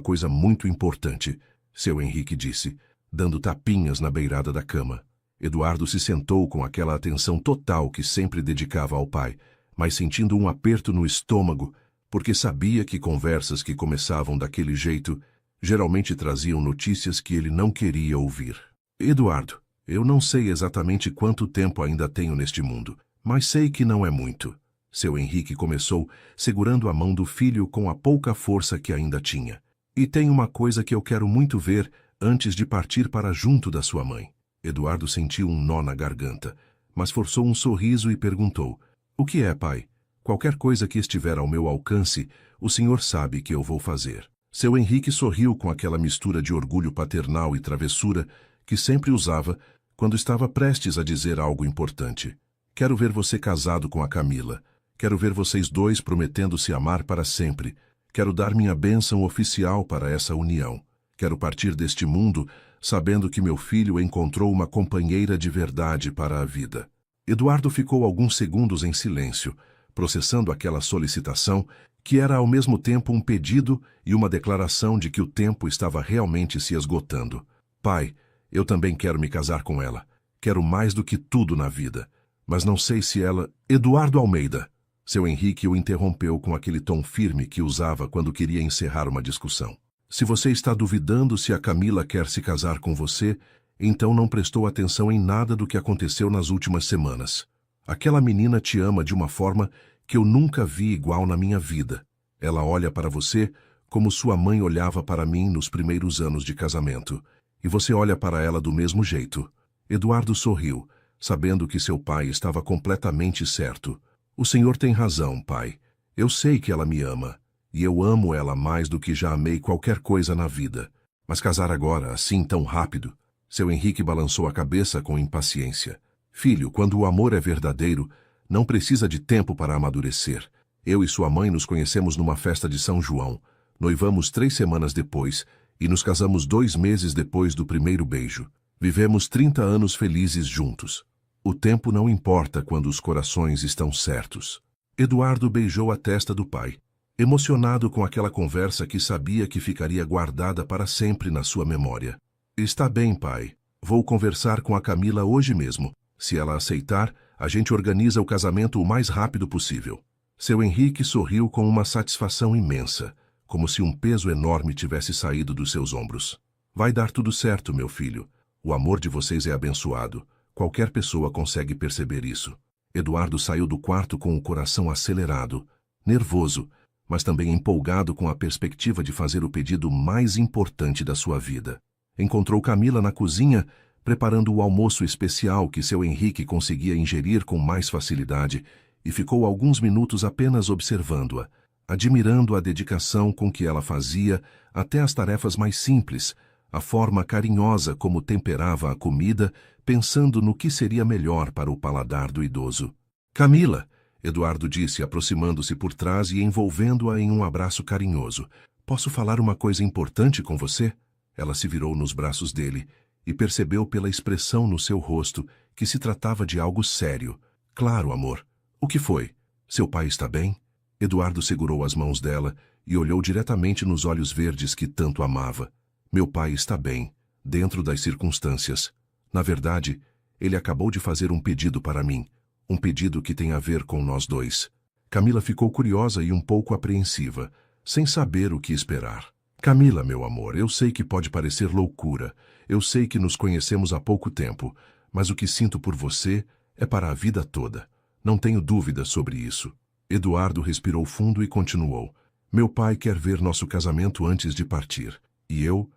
coisa muito importante", seu Henrique disse, dando tapinhas na beirada da cama. Eduardo se sentou com aquela atenção total que sempre dedicava ao pai, mas sentindo um aperto no estômago, porque sabia que conversas que começavam daquele jeito geralmente traziam notícias que ele não queria ouvir. "Eduardo, eu não sei exatamente quanto tempo ainda tenho neste mundo, mas sei que não é muito", seu Henrique começou, segurando a mão do filho com a pouca força que ainda tinha. "E tem uma coisa que eu quero muito ver antes de partir para junto da sua mãe." Eduardo sentiu um nó na garganta, mas forçou um sorriso e perguntou: "O que é, pai? Qualquer coisa que estiver ao meu alcance, o senhor sabe que eu vou fazer." Seu Henrique sorriu com aquela mistura de orgulho paternal e travessura que sempre usava quando estava prestes a dizer algo importante. "Quero ver você casado com a Camila. Quero ver vocês dois prometendo se amar para sempre. Quero dar minha bênção oficial para essa união. Quero partir deste mundo sabendo que meu filho encontrou uma companheira de verdade para a vida." Eduardo ficou alguns segundos em silêncio, processando aquela solicitação que era ao mesmo tempo um pedido e uma declaração de que o tempo estava realmente se esgotando. "Pai, eu também quero me casar com ela. Quero mais do que tudo na vida. Mas não sei se ela..." "Eduardo Almeida." Seu Henrique o interrompeu com aquele tom firme que usava quando queria encerrar uma discussão. "Se você está duvidando se a Camila quer se casar com você, então não prestou atenção em nada do que aconteceu nas últimas semanas. Aquela menina te ama de uma forma que eu nunca vi igual na minha vida. Ela olha para você como sua mãe olhava para mim nos primeiros anos de casamento. E você olha para ela do mesmo jeito." Eduardo sorriu, sabendo que seu pai estava completamente certo. O senhor tem razão, pai. Eu sei que ela me ama, e eu amo ela mais do que já amei qualquer coisa na vida. Mas casar agora, assim tão rápido? Seu Henrique balançou a cabeça com impaciência. Filho, quando o amor é verdadeiro, não precisa de tempo para amadurecer. Eu e sua mãe nos conhecemos numa festa de São João. Noivamos 3 semanas depois e nos casamos 2 meses depois do primeiro beijo. Vivemos 30 anos felizes juntos. O tempo não importa quando os corações estão certos. Eduardo beijou a testa do pai, emocionado com aquela conversa que sabia que ficaria guardada para sempre na sua memória. Está bem, pai. Vou conversar com a Camila hoje mesmo. Se ela aceitar, a gente organiza o casamento o mais rápido possível. Seu Henrique sorriu com uma satisfação imensa, como se um peso enorme tivesse saído dos seus ombros. Vai dar tudo certo, meu filho. O amor de vocês é abençoado. Qualquer pessoa consegue perceber isso. Eduardo saiu do quarto com o coração acelerado, nervoso, mas também empolgado com a perspectiva de fazer o pedido mais importante da sua vida. Encontrou Camila na cozinha, preparando o almoço especial que seu Henrique conseguia ingerir com mais facilidade, e ficou alguns minutos apenas observando-a, admirando a dedicação com que ela fazia até as tarefas mais simples, a forma carinhosa como temperava a comida, pensando no que seria melhor para o paladar do idoso. Camila, Eduardo disse, aproximando-se por trás e envolvendo-a em um abraço carinhoso. Posso falar uma coisa importante com você? Ela se virou nos braços dele e percebeu pela expressão no seu rosto que se tratava de algo sério. Claro, amor. O que foi? Seu pai está bem? Eduardo segurou as mãos dela e olhou diretamente nos olhos verdes que tanto amava. Meu pai está bem, dentro das circunstâncias. Na verdade, ele acabou de fazer um pedido para mim, um pedido que tem a ver com nós dois. Camila ficou curiosa e um pouco apreensiva, sem saber o que esperar. Camila, meu amor, eu sei que pode parecer loucura, eu sei que nos conhecemos há pouco tempo, mas o que sinto por você é para a vida toda. Não tenho dúvida sobre isso. Eduardo respirou fundo e continuou. Meu pai quer ver nosso casamento antes de partir. E eu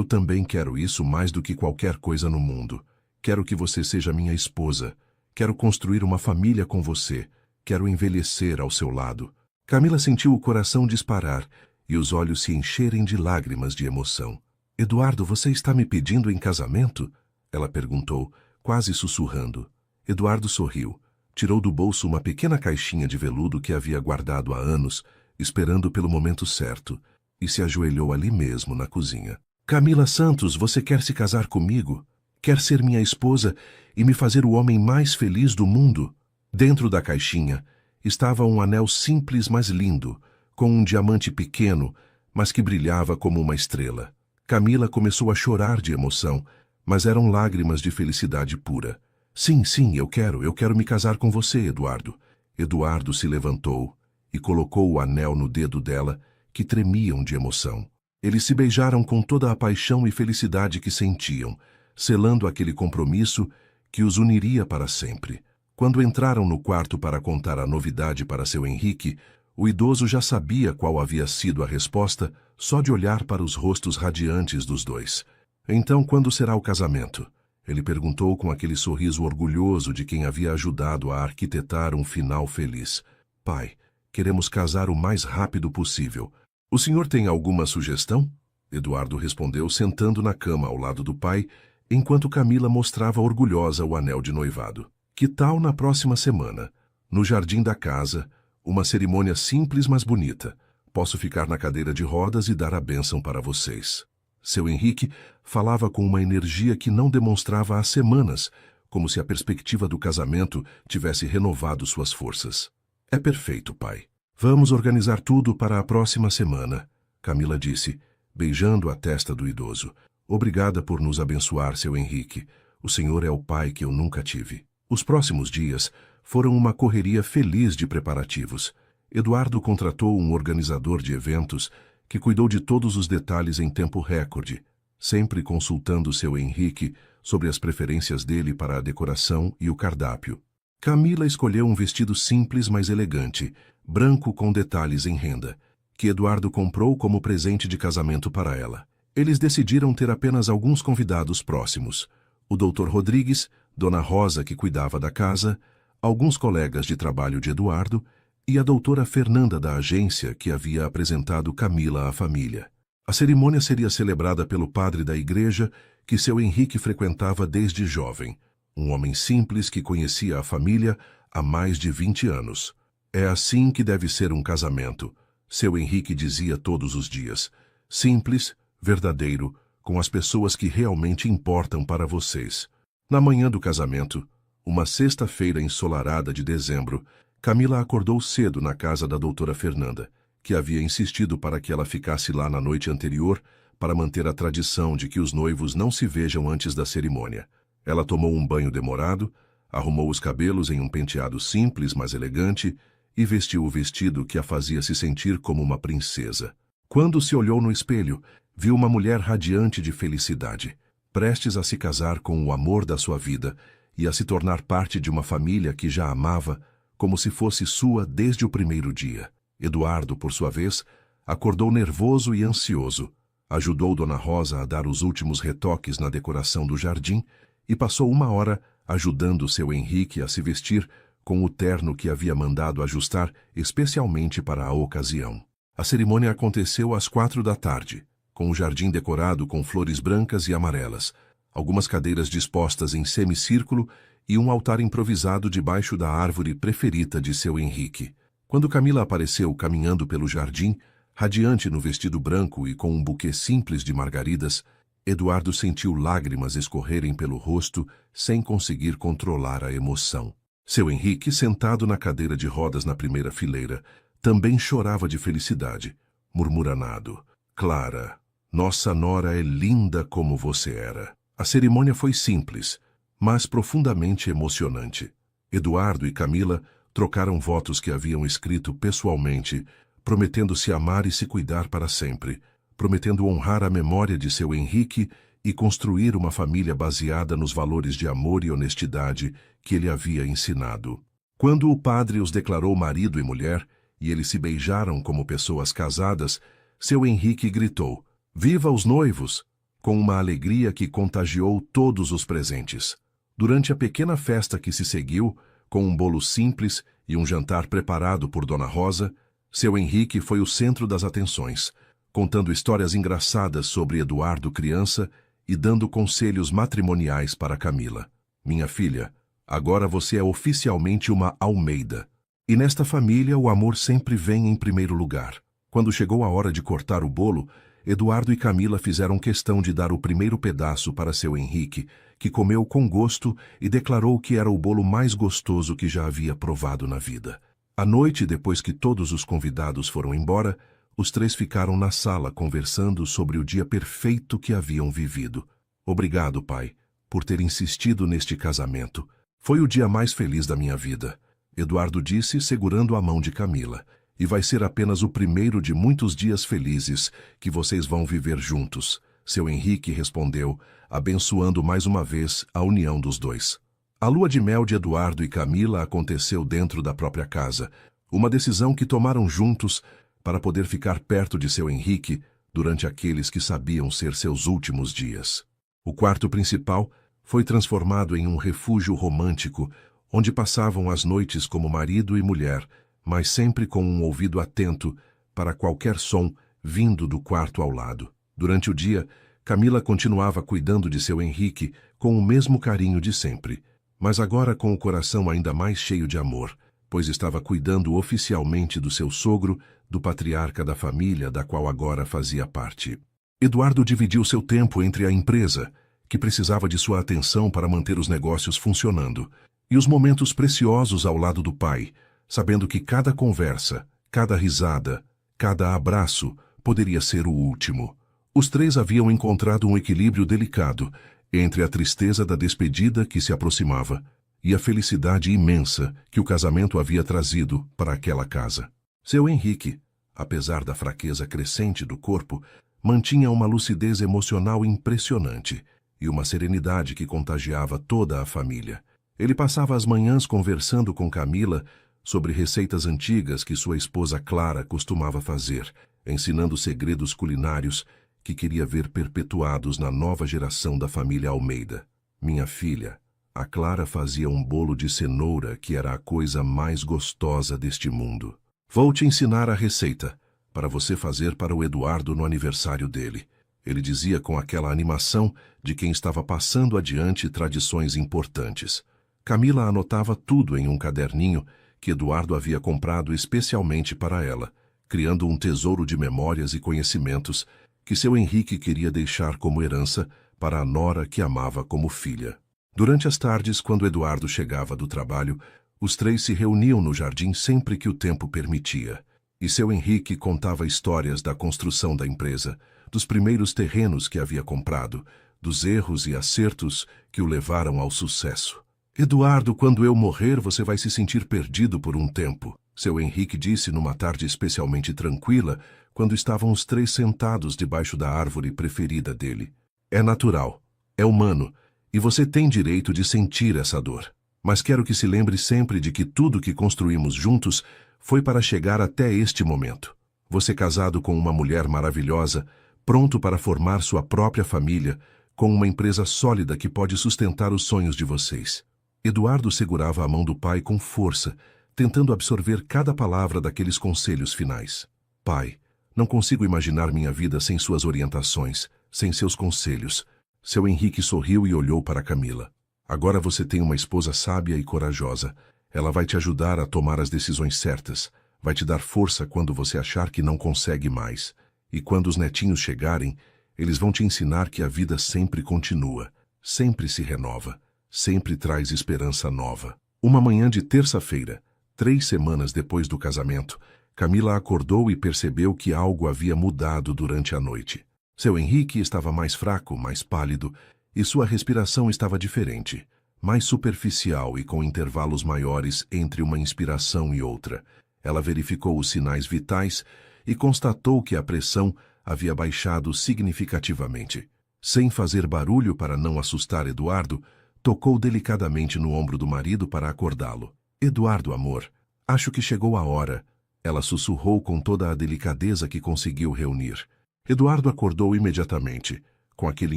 também quero isso mais do que qualquer coisa no mundo. Quero que você seja minha esposa. Quero construir uma família com você. Quero envelhecer ao seu lado. Camila sentiu o coração disparar e os olhos se encherem de lágrimas de emoção. Eduardo, você está me pedindo em casamento? Ela perguntou, quase sussurrando. Eduardo sorriu. Tirou do bolso uma pequena caixinha de veludo que havia guardado há anos, esperando pelo momento certo, e se ajoelhou ali mesmo na cozinha. Camila Santos, você quer se casar comigo? Quer ser minha esposa e me fazer o homem mais feliz do mundo? Dentro da caixinha estava um anel simples, mas lindo, com um diamante pequeno, mas que brilhava como uma estrela. Camila começou a chorar de emoção, mas eram lágrimas de felicidade pura. Sim, eu quero me casar com você, Eduardo. Eduardo se levantou e colocou o anel no dedo dela, que tremiam de emoção. Eles se beijaram com toda a paixão e felicidade que sentiam, selando aquele compromisso que os uniria para sempre. Quando entraram no quarto para contar a novidade para seu Henrique, o idoso já sabia qual havia sido a resposta só de olhar para os rostos radiantes dos dois. Então, quando será o casamento? Ele perguntou com aquele sorriso orgulhoso de quem havia ajudado a arquitetar um final feliz. Pai, queremos casar o mais rápido possível. O senhor tem alguma sugestão? Eduardo respondeu sentando na cama ao lado do pai, enquanto Camila mostrava orgulhosa o anel de noivado. Que tal na próxima semana? No jardim da casa, uma cerimônia simples mas bonita. Posso ficar na cadeira de rodas e dar a bênção para vocês. Seu Henrique falava com uma energia que não demonstrava há semanas, como se a perspectiva do casamento tivesse renovado suas forças. É perfeito, pai. Vamos organizar tudo para a próxima semana, Camila disse, beijando a testa do idoso. Obrigada por nos abençoar, seu Henrique. O senhor é o pai que eu nunca tive. Os próximos dias foram uma correria feliz de preparativos. Eduardo contratou um organizador de eventos que cuidou de todos os detalhes em tempo recorde, sempre consultando seu Henrique sobre as preferências dele para a decoração e o cardápio. Camila escolheu um vestido simples, mas elegante, branco com detalhes em renda, que Eduardo comprou como presente de casamento para ela. Eles decidiram ter apenas alguns convidados próximos: o Dr. Rodrigues, Dona Rosa, que cuidava da casa, alguns colegas de trabalho de Eduardo e a doutora Fernanda da agência, que havia apresentado Camila à família. A cerimônia seria celebrada pelo padre da igreja que seu Henrique frequentava desde jovem, um homem simples que conhecia a família há mais de 20 anos. É assim que deve ser um casamento, seu Henrique dizia todos os dias. Simples, verdadeiro, com as pessoas que realmente importam para vocês. Na manhã do casamento, uma sexta-feira ensolarada de dezembro, Camila acordou cedo na casa da doutora Fernanda, que havia insistido para que ela ficasse lá na noite anterior para manter a tradição de que os noivos não se vejam antes da cerimônia. Ela tomou um banho demorado, arrumou os cabelos em um penteado simples, mas elegante, e vestiu o vestido que a fazia se sentir como uma princesa. Quando se olhou no espelho, viu uma mulher radiante de felicidade, prestes a se casar com o amor da sua vida e a se tornar parte de uma família que já amava como se fosse sua desde o primeiro dia. Eduardo, por sua vez, acordou nervoso e ansioso, ajudou Dona Rosa a dar os últimos retoques na decoração do jardim e passou uma hora ajudando seu Henrique a se vestir com o terno que havia mandado ajustar especialmente para a ocasião. A cerimônia aconteceu às 4 da tarde, com o jardim decorado com flores brancas e amarelas, algumas cadeiras dispostas em semicírculo e um altar improvisado debaixo da árvore preferida de seu Henrique. Quando Camila apareceu caminhando pelo jardim, radiante no vestido branco e com um buquê simples de margaridas, Eduardo sentiu lágrimas escorrerem pelo rosto sem conseguir controlar a emoção. Seu Henrique, sentado na cadeira de rodas na primeira fileira, também chorava de felicidade, murmuranado. Clara, nossa nora é linda como você era. A cerimônia foi simples, mas profundamente emocionante. Eduardo e Camila trocaram votos que haviam escrito pessoalmente, prometendo se amar e se cuidar para sempre, prometendo honrar a memória de seu Henrique e construir uma família baseada nos valores de amor e honestidade que ele havia ensinado. Quando o padre os declarou marido e mulher, e eles se beijaram como pessoas casadas, seu Henrique gritou, "Viva os noivos!", com uma alegria que contagiou todos os presentes. Durante a pequena festa que se seguiu, com um bolo simples e um jantar preparado por Dona Rosa, seu Henrique foi o centro das atenções, contando histórias engraçadas sobre Eduardo criança e dando conselhos matrimoniais para Camila. "Minha filha, agora você é oficialmente uma Almeida. E nesta família o amor sempre vem em primeiro lugar." Quando chegou a hora de cortar o bolo, Eduardo e Camila fizeram questão de dar o primeiro pedaço para seu Henrique, que comeu com gosto e declarou que era o bolo mais gostoso que já havia provado na vida. À noite, depois que todos os convidados foram embora, os três ficaram na sala conversando sobre o dia perfeito que haviam vivido. "Obrigado, pai, por ter insistido neste casamento. Foi o dia mais feliz da minha vida", Eduardo disse, segurando a mão de Camila. "E vai ser apenas o primeiro de muitos dias felizes que vocês vão viver juntos", seu Henrique respondeu, abençoando mais uma vez a união dos dois. A lua de mel de Eduardo e Camila aconteceu dentro da própria casa, uma decisão que tomaram juntos para poder ficar perto de seu Henrique durante aqueles que sabiam ser seus últimos dias. O quarto principal foi transformado em um refúgio romântico, onde passavam as noites como marido e mulher, mas sempre com um ouvido atento para qualquer som vindo do quarto ao lado. Durante o dia, Camila continuava cuidando de seu Henrique com o mesmo carinho de sempre, mas agora com o coração ainda mais cheio de amor, pois estava cuidando oficialmente do seu sogro, do patriarca da família da qual agora fazia parte. Eduardo dividiu seu tempo entre a empresa, que precisava de sua atenção para manter os negócios funcionando, e os momentos preciosos ao lado do pai, sabendo que cada conversa, cada risada, cada abraço poderia ser o último. Os três haviam encontrado um equilíbrio delicado entre a tristeza da despedida que se aproximava e a felicidade imensa que o casamento havia trazido para aquela casa. Seu Henrique, apesar da fraqueza crescente do corpo, mantinha uma lucidez emocional impressionante e uma serenidade que contagiava toda a família. Ele passava as manhãs conversando com Camila sobre receitas antigas que sua esposa Clara costumava fazer, ensinando segredos culinários que queria ver perpetuados na nova geração da família Almeida. "Minha filha, A Clara fazia um bolo de cenoura que era a coisa mais gostosa deste mundo. Vou te ensinar a receita, para você fazer para o Eduardo no aniversário dele. Ele dizia com aquela animação de quem estava passando adiante tradições importantes. Camila anotava tudo em um caderninho que Eduardo havia comprado especialmente para ela, criando um tesouro de memórias e conhecimentos que seu Henrique queria deixar como herança para a nora que amava como filha. Durante as tardes, quando Eduardo chegava do trabalho, os três se reuniam no jardim sempre que o tempo permitia. E seu Henrique contava histórias da construção da empresa, dos primeiros terrenos que havia comprado, dos erros e acertos que o levaram ao sucesso. Eduardo, quando eu morrer, você vai se sentir perdido por um tempo, seu Henrique disse numa tarde especialmente tranquila, quando estavam os três sentados debaixo da árvore preferida dele. É natural, é humano, e você tem direito de sentir essa dor. Mas quero que se lembre sempre de que tudo que construímos juntos foi para chegar até este momento. Você casado com uma mulher maravilhosa, pronto para formar sua própria família, com uma empresa sólida que pode sustentar os sonhos de vocês. Eduardo segurava a mão do pai com força, tentando absorver cada palavra daqueles conselhos finais. Pai, não consigo imaginar minha vida sem suas orientações, sem seus conselhos. Seu Henrique sorriu e olhou para Camila. Agora você tem uma esposa sábia e corajosa. Ela vai te ajudar a tomar as decisões certas, vai te dar força quando você achar que não consegue mais. E quando os netinhos chegarem, eles vão te ensinar que a vida sempre continua, sempre se renova, sempre traz esperança nova. Uma manhã de terça-feira, 3 semanas depois do casamento, Camila acordou e percebeu que algo havia mudado durante a noite. Seu Henrique estava mais fraco, mais pálido, e sua respiração estava diferente, mais superficial e com intervalos maiores entre uma inspiração e outra. Ela verificou os sinais vitais e constatou que a pressão havia baixado significativamente. Sem fazer barulho para não assustar Eduardo, tocou delicadamente no ombro do marido para acordá-lo. Eduardo, amor, acho que chegou a hora. Ela sussurrou com toda a delicadeza que conseguiu reunir. Eduardo acordou imediatamente, com aquele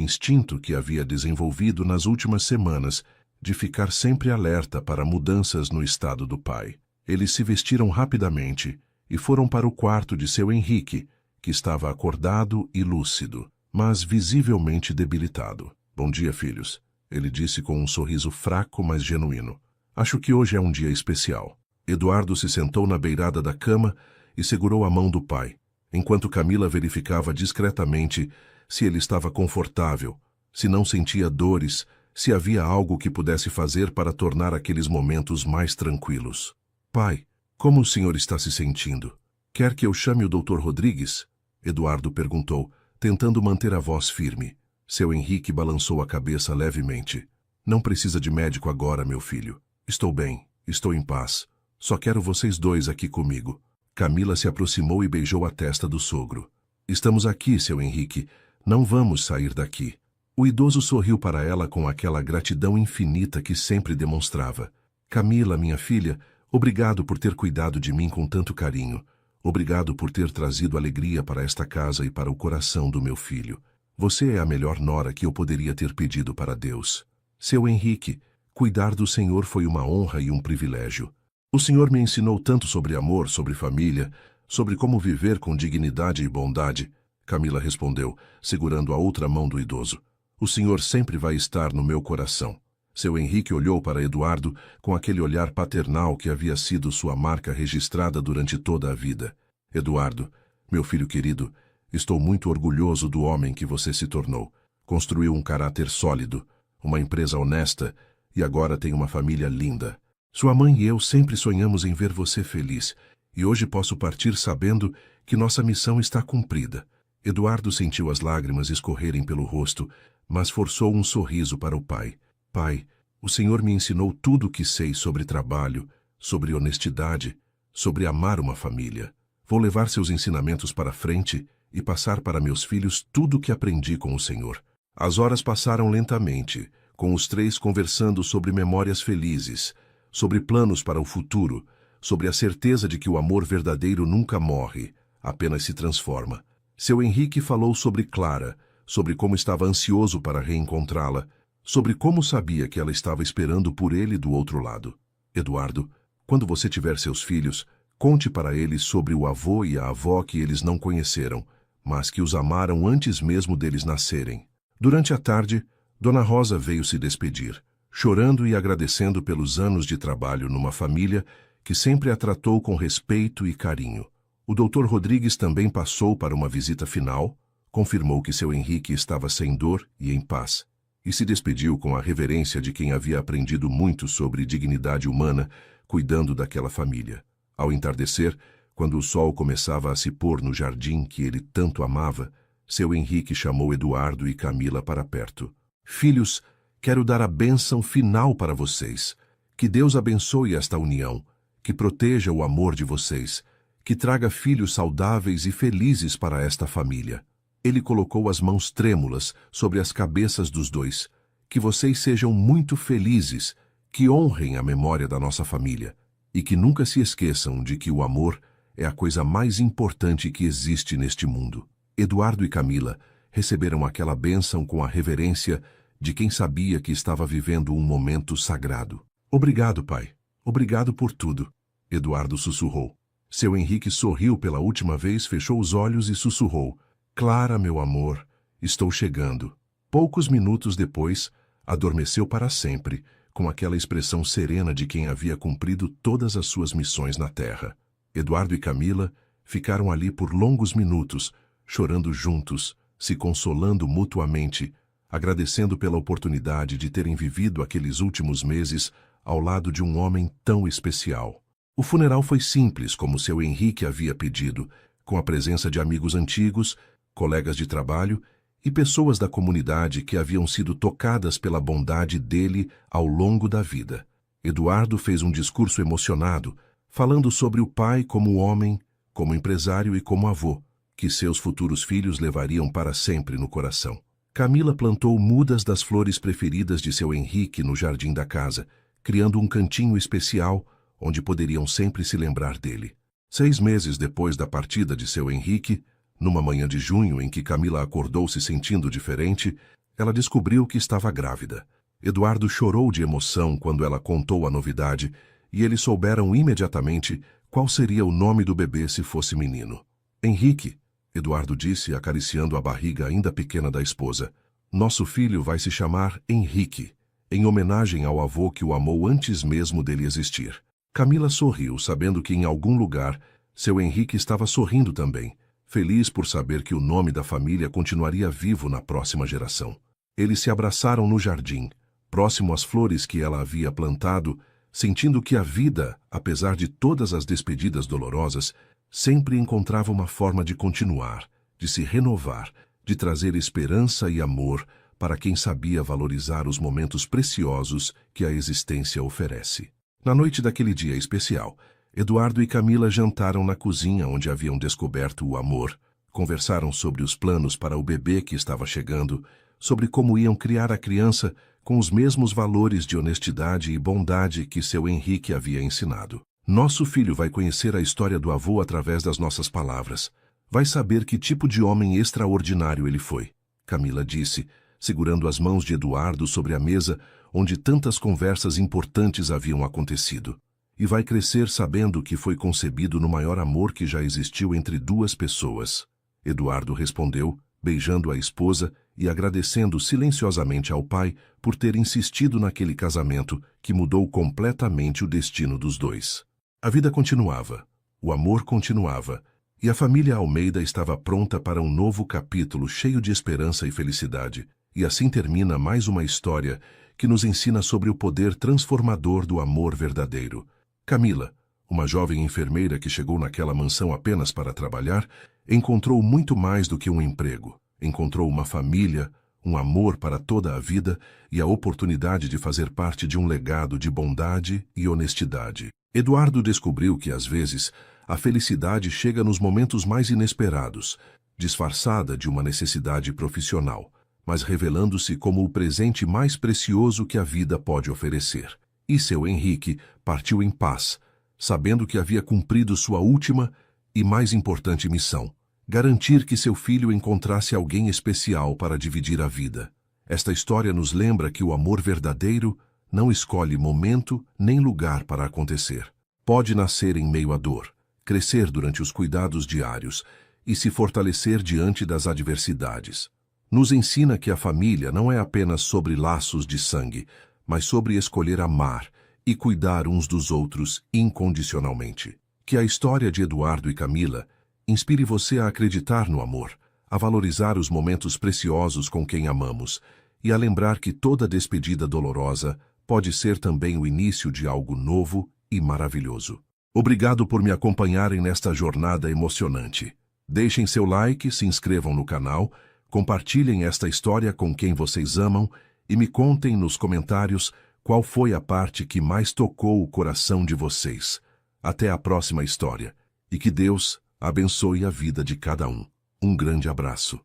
instinto que havia desenvolvido nas últimas semanas de ficar sempre alerta para mudanças no estado do pai. Eles se vestiram rapidamente e foram para o quarto de seu Henrique, que estava acordado e lúcido, mas visivelmente debilitado. Bom dia, filhos, ele disse com um sorriso fraco, mas genuíno. Acho que hoje é um dia especial. Eduardo se sentou na beirada da cama e segurou a mão do pai, enquanto Camila verificava discretamente se ele estava confortável, se não sentia dores, se havia algo que pudesse fazer para tornar aqueles momentos mais tranquilos. Pai, como o senhor está se sentindo? Quer que eu chame o Dr. Rodrigues? Eduardo perguntou, tentando manter a voz firme. Seu Henrique balançou a cabeça levemente. Não precisa de médico agora, meu filho. Estou bem, estou em paz. Só quero vocês dois aqui comigo. Camila se aproximou e beijou a testa do sogro. Estamos aqui, seu Henrique. Não vamos sair daqui. O idoso sorriu para ela com aquela gratidão infinita que sempre demonstrava. Camila, minha filha, obrigado por ter cuidado de mim com tanto carinho. Obrigado por ter trazido alegria para esta casa e para o coração do meu filho. Você é a melhor nora que eu poderia ter pedido para Deus. Seu Henrique, cuidar do senhor foi uma honra e um privilégio. O senhor me ensinou tanto sobre amor, sobre família, sobre como viver com dignidade e bondade. Camila respondeu, segurando a outra mão do idoso. O senhor sempre vai estar no meu coração. Seu Henrique olhou para Eduardo com aquele olhar paternal que havia sido sua marca registrada durante toda a vida. Eduardo, meu filho querido, estou muito orgulhoso do homem que você se tornou. Construiu um caráter sólido, uma empresa honesta e agora tem uma família linda. Sua mãe e eu sempre sonhamos em ver você feliz e hoje posso partir sabendo que nossa missão está cumprida. Eduardo sentiu as lágrimas escorrerem pelo rosto, mas forçou um sorriso para o pai. Pai, o senhor me ensinou tudo o que sei sobre trabalho, sobre honestidade, sobre amar uma família. Vou levar seus ensinamentos para frente e passar para meus filhos tudo o que aprendi com o senhor. As horas passaram lentamente, com os três conversando sobre memórias felizes, sobre planos para o futuro, sobre a certeza de que o amor verdadeiro nunca morre, apenas se transforma. Seu Henrique falou sobre Clara, sobre como estava ansioso para reencontrá-la, sobre como sabia que ela estava esperando por ele do outro lado. Eduardo, quando você tiver seus filhos, conte para eles sobre o avô e a avó que eles não conheceram, mas que os amaram antes mesmo deles nascerem. Durante a tarde, Dona Rosa veio se despedir, chorando e agradecendo pelos anos de trabalho numa família que sempre a tratou com respeito e carinho. O Dr. Rodrigues também passou para uma visita final, confirmou que seu Henrique estava sem dor e em paz, e se despediu com a reverência de quem havia aprendido muito sobre dignidade humana, cuidando daquela família. Ao entardecer, quando o sol começava a se pôr no jardim que ele tanto amava, seu Henrique chamou Eduardo e Camila para perto. Filhos, quero dar a bênção final para vocês. Que Deus abençoe esta união, que proteja o amor de vocês, que traga filhos saudáveis e felizes para esta família. Ele colocou as mãos trêmulas sobre as cabeças dos dois. Que vocês sejam muito felizes, que honrem a memória da nossa família e que nunca se esqueçam de que o amor é a coisa mais importante que existe neste mundo. Eduardo e Camila receberam aquela bênção com a reverência de quem sabia que estava vivendo um momento sagrado. Obrigado, pai. Obrigado por tudo. Eduardo sussurrou. Seu Henrique sorriu pela última vez, fechou os olhos e sussurrou. Clara, meu amor, estou chegando. Poucos minutos depois, adormeceu para sempre, com aquela expressão serena de quem havia cumprido todas as suas missões na terra. Eduardo e Camila ficaram ali por longos minutos, chorando juntos, se consolando mutuamente, agradecendo pela oportunidade de terem vivido aqueles últimos meses ao lado de um homem tão especial. O funeral foi simples, como seu Henrique havia pedido, com a presença de amigos antigos, colegas de trabalho e pessoas da comunidade que haviam sido tocadas pela bondade dele ao longo da vida. Eduardo fez um discurso emocionado, falando sobre o pai como homem, como empresário e como avô, que seus futuros filhos levariam para sempre no coração. Camila plantou mudas das flores preferidas de seu Henrique no jardim da casa, criando um cantinho especial onde poderiam sempre se lembrar dele. 6 meses depois da partida de seu Henrique, numa manhã de junho em que Camila acordou se sentindo diferente, ela descobriu que estava grávida. Eduardo chorou de emoção quando ela contou a novidade e eles souberam imediatamente qual seria o nome do bebê se fosse menino. Henrique, Eduardo disse, acariciando a barriga ainda pequena da esposa. Nosso filho vai se chamar Henrique, em homenagem ao avô que o amou antes mesmo dele existir. Camila sorriu, sabendo que em algum lugar seu Henrique estava sorrindo também, feliz por saber que o nome da família continuaria vivo na próxima geração. Eles se abraçaram no jardim, próximo às flores que ela havia plantado, sentindo que a vida, apesar de todas as despedidas dolorosas, sempre encontrava uma forma de continuar, de se renovar, de trazer esperança e amor para quem sabia valorizar os momentos preciosos que a existência oferece. Na noite daquele dia especial, Eduardo e Camila jantaram na cozinha onde haviam descoberto o amor, conversaram sobre os planos para o bebê que estava chegando, sobre como iam criar a criança com os mesmos valores de honestidade e bondade que seu Henrique havia ensinado. Nosso filho vai conhecer a história do avô através das nossas palavras. Vai saber que tipo de homem extraordinário ele foi, Camila disse, segurando as mãos de Eduardo sobre a mesa onde tantas conversas importantes haviam acontecido. E vai crescer sabendo que foi concebido no maior amor que já existiu entre duas pessoas. Eduardo respondeu, beijando a esposa e agradecendo silenciosamente ao pai por ter insistido naquele casamento que mudou completamente o destino dos dois. A vida continuava, o amor continuava, e a família Almeida estava pronta para um novo capítulo cheio de esperança e felicidade. E assim termina mais uma história que nos ensina sobre o poder transformador do amor verdadeiro. Camila, uma jovem enfermeira que chegou naquela mansão apenas para trabalhar, encontrou muito mais do que um emprego. Encontrou uma família, um amor para toda a vida e a oportunidade de fazer parte de um legado de bondade e honestidade. Eduardo descobriu que, às vezes, a felicidade chega nos momentos mais inesperados, disfarçada de uma necessidade profissional, mas revelando-se como o presente mais precioso que a vida pode oferecer. E seu Henrique partiu em paz, sabendo que havia cumprido sua última e mais importante missão: garantir que seu filho encontrasse alguém especial para dividir a vida. Esta história nos lembra que o amor verdadeiro não escolhe momento nem lugar para acontecer. Pode nascer em meio à dor, crescer durante os cuidados diários e se fortalecer diante das adversidades. Nos ensina que a família não é apenas sobre laços de sangue, mas sobre escolher amar e cuidar uns dos outros incondicionalmente. Que a história de Eduardo e Camila inspire você a acreditar no amor, a valorizar os momentos preciosos com quem amamos e a lembrar que toda despedida dolorosa pode ser também o início de algo novo e maravilhoso. Obrigado por me acompanharem nesta jornada emocionante. Deixem seu like, se inscrevam no canal, compartilhem esta história com quem vocês amam e me contem nos comentários qual foi a parte que mais tocou o coração de vocês. Até a próxima história e que Deus abençoe a vida de cada um. Um grande abraço.